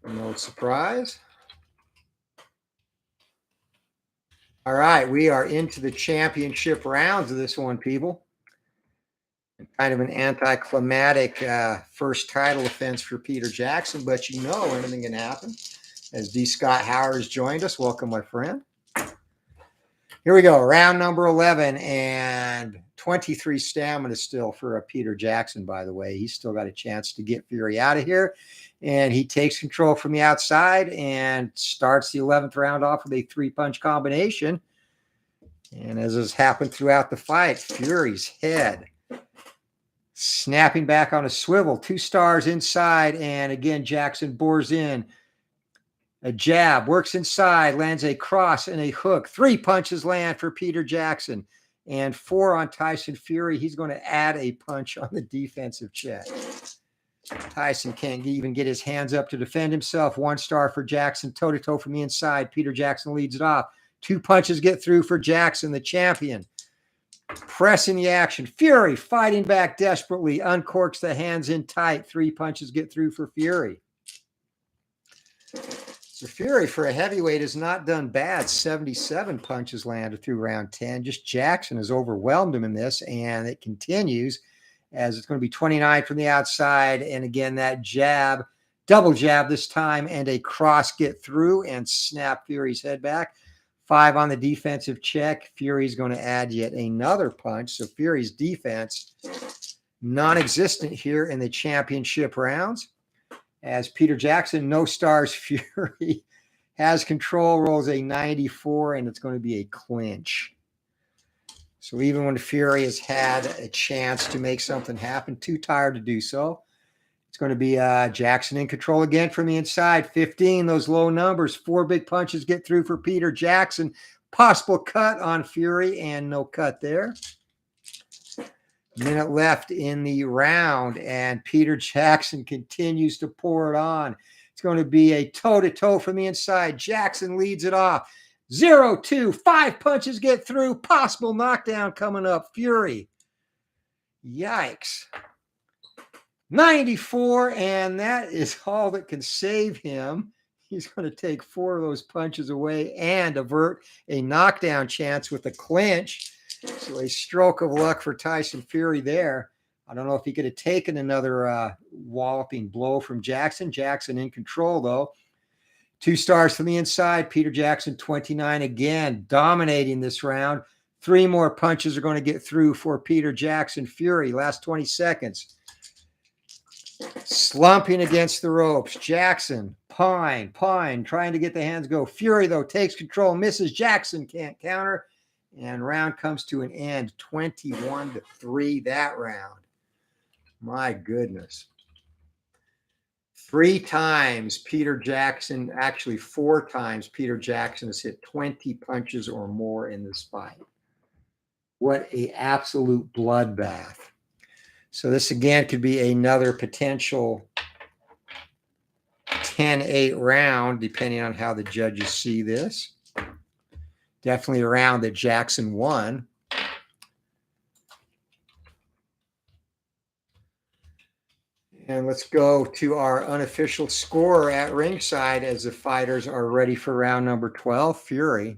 No surprise. All right, we are into the championship rounds of this one, people. Kind of an anticlimactic first title offense for Peter Jackson, but you know anything can happen. As D. Scott Howard has joined us. Welcome, my friend. Here we go, round number 11, and 23 stamina still for Peter Jackson, by the way. He's still got a chance to get Fury out of here, and he takes control from the outside and starts the 11th round off with a 3-punch combination. And as has happened throughout the fight, Fury's head Snapping back on a swivel. 2 stars inside. And again, Jackson bores in. A jab, works inside, lands a cross and a hook. 3 punches land for Peter Jackson. And 4 on Tyson Fury. He's going to add a punch on the defensive check. Tyson can't even get his hands up to defend himself. 1 star for Jackson, toe-to-toe from the inside. Peter Jackson leads it off. 2 punches get through for Jackson, the champion. Pressing the action. Fury fighting back desperately. Uncorks the hands in tight. 3 punches get through for Fury. So Fury, for a heavyweight, has not done bad. 77 punches landed through round 10. Just Jackson has overwhelmed him in this, and it continues as it's going to be 29 from the outside. And again, that jab, double jab this time, and a cross get through and snap Fury's head back. 5 on the defensive check. Fury's going to add yet another punch. So Fury's defense non-existent here in the championship rounds. As Peter Jackson, no stars, Fury has control, rolls a 94, and it's going to be a clinch. So even when Fury has had a chance to make something happen, too tired to do so. It's going to be Jackson in control again from the inside. 15, those low numbers. 4 big punches get through for Peter Jackson. Possible cut on Fury, and no cut there. Minute left in the round, and Peter Jackson continues to pour it on. It's going to be a toe-to-toe from the inside. Jackson leads it off. 0-2, 5 punches get through. Possible knockdown coming up. Fury. Yikes. 94, and that is all that can save him. He's going to take 4 of those punches away and avert a knockdown chance with a clinch. So a stroke of luck for Tyson Fury there. I don't know if he could have taken another walloping blow from Jackson. Jackson in control, though. 2 stars from the inside. Peter Jackson, 29 again, dominating this round. 3 more punches are going to get through for Peter Jackson. Fury, last 20 seconds. Slumping against the ropes. Jackson, pine, trying to get the hands go. Fury, though, takes control, misses. Jackson can't counter. And round comes to an end, 21-3 that round. My goodness. 3 times Peter Jackson, actually 4 times Peter Jackson has hit 20 punches or more in this fight. What an absolute bloodbath. So this again could be another potential 10-8 round, depending on how the judges see this. Definitely a round that Jackson won. And let's go to our unofficial score at ringside as the fighters are ready for round number 12. Fury.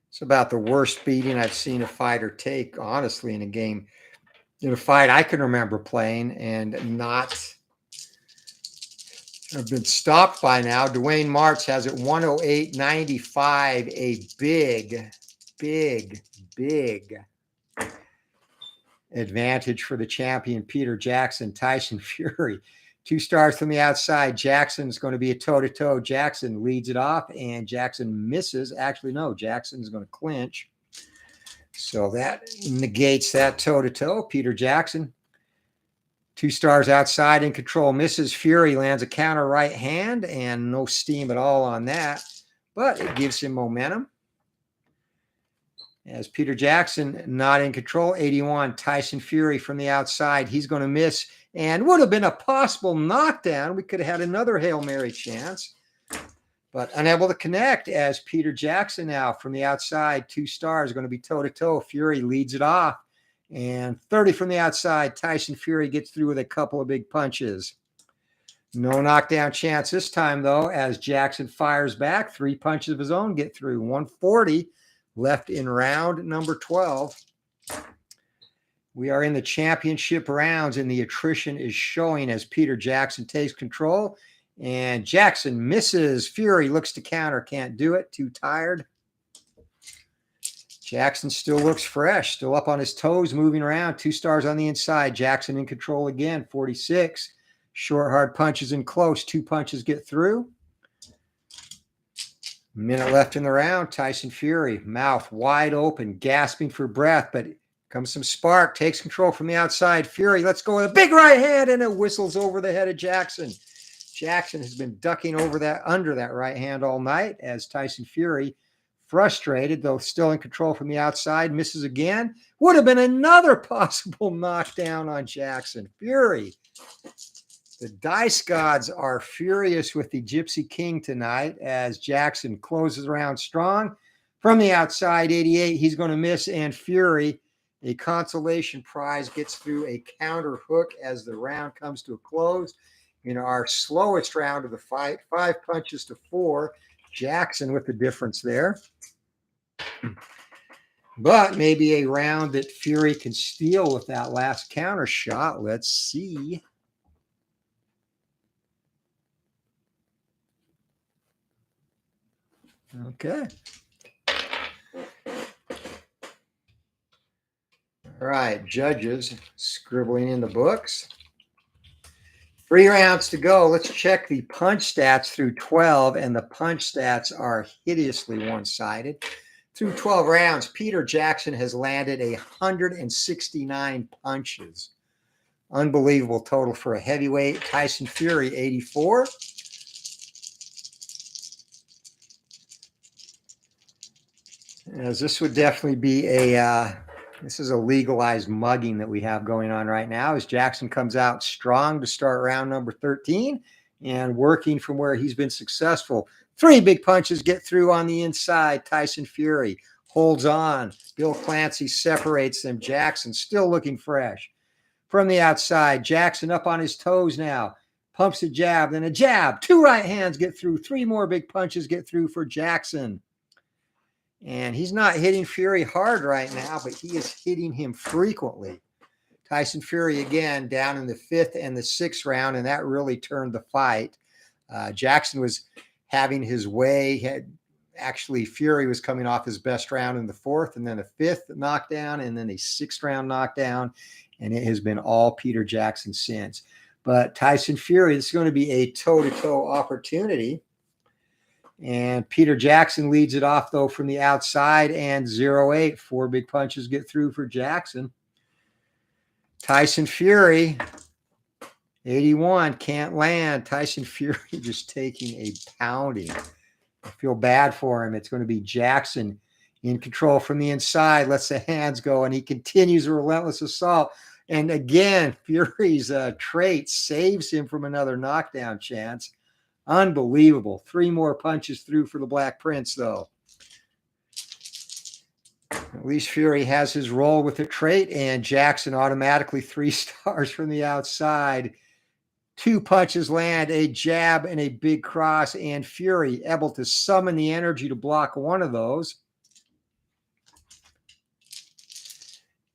It's about the worst beating I've seen a fighter take, honestly, in a game. In a fight I can remember playing and not have been stopped by now. Dwayne Martz has it 108.95, a big advantage for the champion Peter Jackson. Tyson Fury, 2 stars from the outside. Jackson's going to be a toe-to-toe. Jackson leads it off, and Jackson misses. Actually, no, Jackson's going to clinch. So that negates that toe-to-toe. Peter Jackson, 2 stars outside, in control, misses. Fury lands a counter right hand, and no steam at all on that, but it gives him momentum. As Peter Jackson not in control, 81. Tyson Fury from the outside. He's going to miss and would have been a possible knockdown. We could have had another Hail Mary chance, but unable to connect as Peter Jackson now from the outside. 2 stars going to be toe-to-toe. Fury leads it off. And 30 from the outside. Tyson Fury gets through with a couple of big punches. No knockdown chance this time, though, as Jackson fires back. 3 punches of his own get through. 140 left in round number 12. We are in the championship rounds, and the attrition is showing as Peter Jackson takes control. And Jackson misses. Fury looks to counter. Can't do it. Too tired. Jackson still looks fresh. Still up on his toes, moving around. 2 stars on the inside. Jackson in control again. 46. Short, hard punches in close. 2 punches get through. Minute left in the round. Tyson Fury, mouth wide open, gasping for breath, but Comes some spark, takes control from the outside. Fury, let's go with a big right hand, and it whistles over the head of Jackson. Jackson has been ducking under that right hand all night as Tyson Fury, frustrated, though still in control from the outside, misses again. Would have been another possible knockdown on Jackson. Fury. The dice gods are furious with the Gypsy King tonight as Jackson closes around strong. From the outside, 88, he's going to miss, and Fury, a consolation prize, gets through a counter hook as the round comes to a close. In our slowest round of the fight, 5 punches to 4. Jackson with the difference there. But maybe a round that Fury can steal with that last counter shot. Let's see. Okay. All right, judges scribbling in the books. 3 rounds to go. Let's check the punch stats through 12, and the punch stats are hideously one-sided. Through 12 rounds, Peter Jackson has landed 169 punches. Unbelievable total for a heavyweight. Tyson Fury, 84. As this would definitely be this is a legalized mugging that we have going on right now as Jackson comes out strong to start round number 13 and working from where he's been successful. 3 big punches get through on the inside. Tyson Fury holds on. Bill Clancy separates them. Jackson still looking fresh. From the outside, Jackson up on his toes now. Pumps a jab, then a jab. 2 right hands get through. 3 more big punches get through for Jackson. And he's not hitting Fury hard right now, but he is hitting him frequently. Tyson Fury again down in the 5th and the 6th round, and that really turned the fight. Jackson was having his way. Actually, Fury was coming off his best round in the 4th, and then a 5th knockdown, and then a 6th round knockdown, and it has been all Peter Jackson since. But Tyson Fury, this is going to be a toe-to-toe opportunity. And Peter Jackson leads it off, though, from the outside, and 0-8. 4 big punches get through for Jackson. Tyson Fury, 81, can't land. Tyson Fury just taking a pounding. I feel bad for him. It's going to be Jackson in control from the inside, lets the hands go, and he continues a relentless assault. And again, Fury's trait saves him from another knockdown chance. Unbelievable. 3 more punches through for the Black Prince, though. At least Fury has his roll with the trait, and Jackson automatically 3 stars from the outside. 2 punches land, a jab and a big cross, and Fury able to summon the energy to block one of those.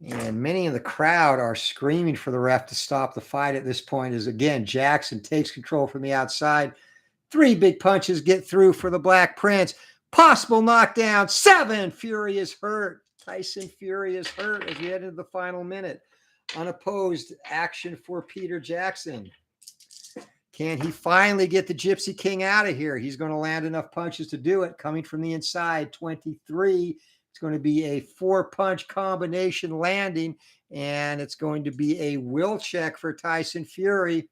And many in the crowd are screaming for the ref to stop the fight at this point as, again, Jackson takes control from the outside. 3 big punches get through for the Black Prince. Possible knockdown. 7. Fury is hurt. Tyson Fury is hurt as we head into the final minute. Unopposed action for Peter Jackson. Can he finally get the Gypsy King out of here? He's going to land enough punches to do it. Coming from the inside, 23. It's going to be a 4-punch combination landing, and it's going to be a will check for Tyson Fury.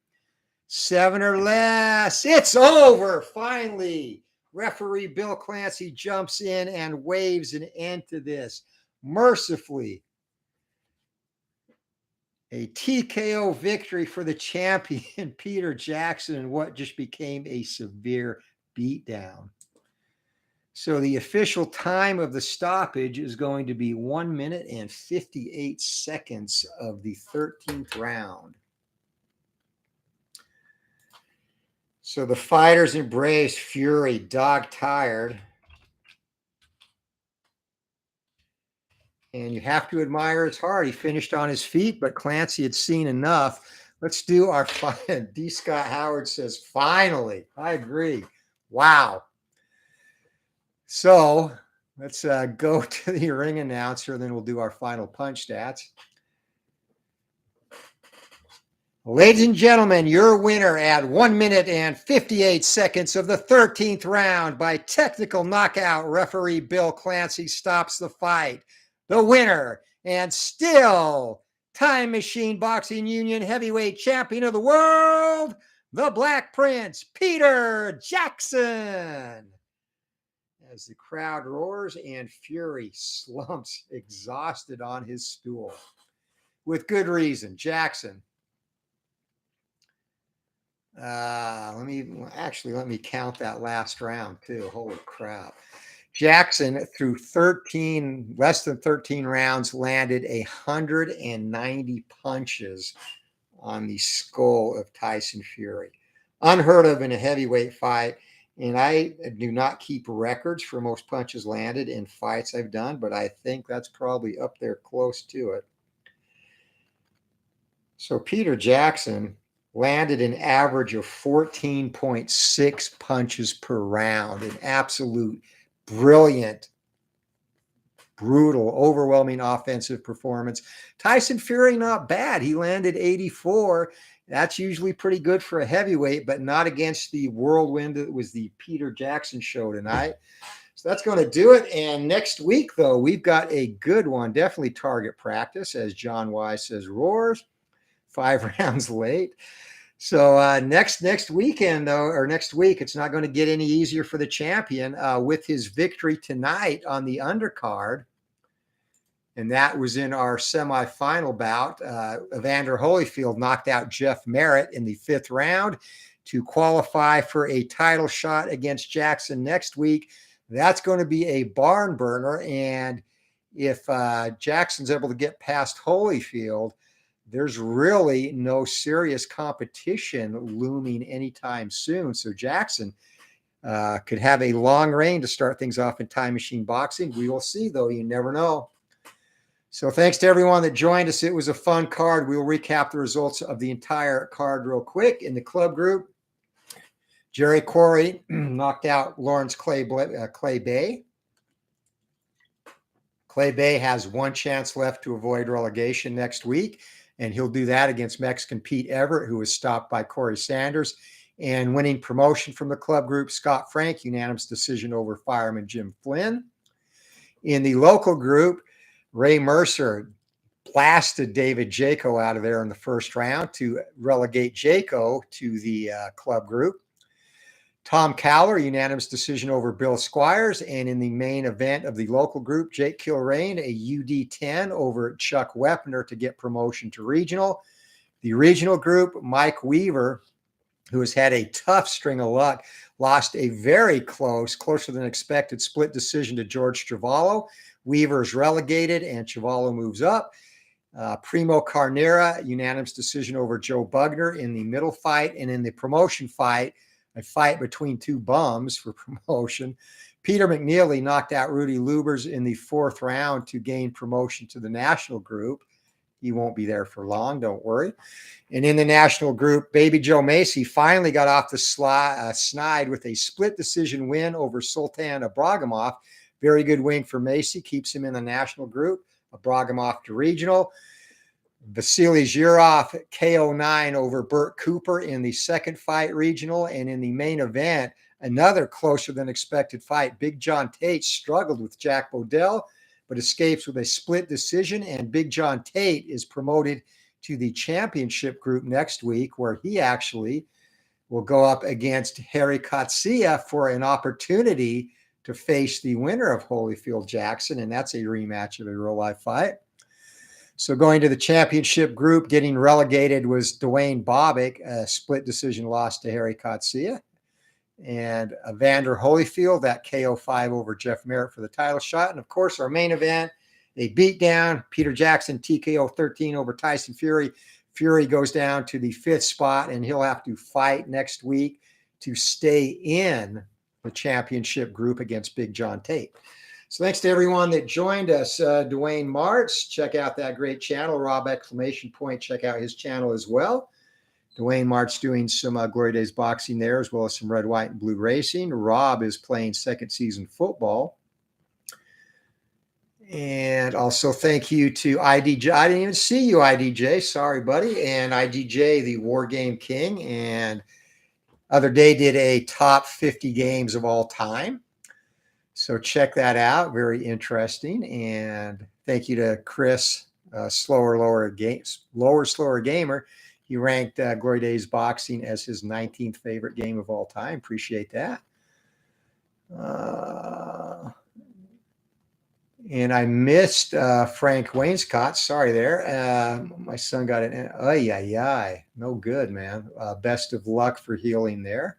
7 or less. It's over, finally. Referee Bill Clancy jumps in and waves an end to this. Mercifully, a TKO victory for the champion, Peter Jackson, in what just became a severe beatdown. So the official time of the stoppage is going to be 1 minute and 58 seconds of the 13th round. So the fighters embrace Fury, dog-tired. And you have to admire his heart. He finished on his feet, but Clancy had seen enough. Let's do our fight. D. Scott Howard says, finally. I agree. Wow. So let's go to the ring announcer, then we'll do our final punch stats. Ladies and gentlemen, your winner at 1 minute and 58 seconds of the 13th round by technical knockout, referee Bill Clancy stops the fight. The winner and still Time Machine Boxing Union heavyweight champion of the world, the Black Prince, Peter Jackson. As the crowd roars and Fury slumps exhausted on his stool. With good reason. Jackson. Let me count that last round too. Holy crap. Jackson, through less than 13 rounds, landed 190 punches on the skull of Tyson Fury. Unheard of in a heavyweight fight. And I do not keep records for most punches landed in fights I've done, but I think that's probably up there close to it. So Peter Jackson landed an average of 14.6 punches per round, an absolute brilliant, brutal, overwhelming offensive performance. Tyson Fury, not bad. He landed 84. That's usually pretty good for a heavyweight, but not against the whirlwind that was the Peter Jackson show tonight. So that's going to do it. And next week, though, we've got a good one. Definitely target practice, as John Wise says, roars. 5 rounds late. So next weekend, though, or next week, it's not going to get any easier for the champion with his victory tonight on the undercard. And that was in our semifinal bout. Evander Holyfield knocked out Jeff Merritt in the 5th round to qualify for a title shot against Jackson next week. That's going to be a barn burner. And if Jackson's able to get past Holyfield, there's really no serious competition looming anytime soon. So Jackson could have a long reign to start things off in Time Machine Boxing. We will see, though. You never know. So thanks to everyone that joined us. It was a fun card. We'll recap the results of the entire card real quick. In the club group, Jerry Quarry knocked out Lawrence Clay Bay. Clay Bay has one chance left to avoid relegation next week, and he'll do that against Mexican Pete Everett, who was stopped by Corey Sanders. And winning promotion from the club group, Scott Frank, unanimous decision over fireman Jim Flynn. In the local group, Ray Mercer blasted David Jaco out of there in the 1st round to relegate Jaco to the club group. Tom Cowler, unanimous decision over Bill Squires. And in the main event of the local group, Jake Kilrain, a UD10 over Chuck Wepner to get promotion to regional. The regional group, Mike Weaver, who has had a tough string of luck, lost a very closer than expected split decision to George Travalo. Weaver's relegated and Travalo moves up. Primo Carnera, unanimous decision over Joe Bugner in the middle fight. And in the promotion fight, a fight between two bums for promotion, Peter McNeely knocked out Rudy Lubers in the 4th round to gain promotion to the national group. He won't be there for long, don't worry. And in the national group, Baby Joe Macy finally got off the snide with a split decision win over Sultan Abragimov. Very good win for Macy, keeps him in the national group. Abragimov to regional. Vasily Zhirov KO9 over Burt Cooper in the 2nd fight regional. And in the main event, another closer than expected fight. Big John Tate struggled with Jack Bodell, but escapes with a split decision. And Big John Tate is promoted to the championship group next week, where he actually will go up against Harry Katsia for an opportunity to face the winner of Holyfield Jackson. And that's a rematch of a real life fight. So going to the championship group, getting relegated was Dwayne Bobick, a split decision loss to Harry Katsia. And Evander Holyfield, that KO5 over Jeff Merritt for the title shot. And of course, our main event, a beatdown, Peter Jackson TKO 13 over Tyson Fury. Fury goes down to the 5th spot, and he'll have to fight next week to stay in the championship group against Big John Tate. So thanks to everyone that joined us. Dwayne Martz, check out that great channel. Rob Exclamation Point, check out his channel as well. Dwayne Martz doing some Glory Days boxing there, as well as some red, white, and blue racing. Rob is playing 2nd season football. And also thank you to IDJ. I didn't even see you, IDJ. Sorry, buddy. And IDJ, the War Game King. And other day did a top 50 games of all time. So check that out. Very interesting. And Thank you to Chris, slower gamer. He ranked Glory Days Boxing as his 19th favorite game of all time. Appreciate that. And I missed Frank Wainscott. Sorry there. My son got an no good, man. Best of luck for healing there.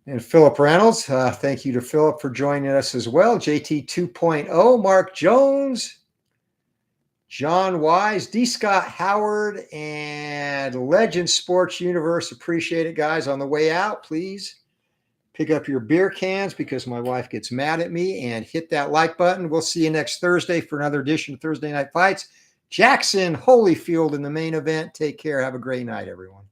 And Philip Reynolds, thank you to Philip for joining us as well. JT 2.0, Mark Jones, John Wise, D. Scott Howard, and Legend Sports Universe. Appreciate it, guys. On the way out, please pick up your beer cans because my wife gets mad at me, and hit that like button. We'll see you next Thursday for another edition of Thursday Night Fights. Jackson Holyfield in the main event. Take care. Have a great night, everyone.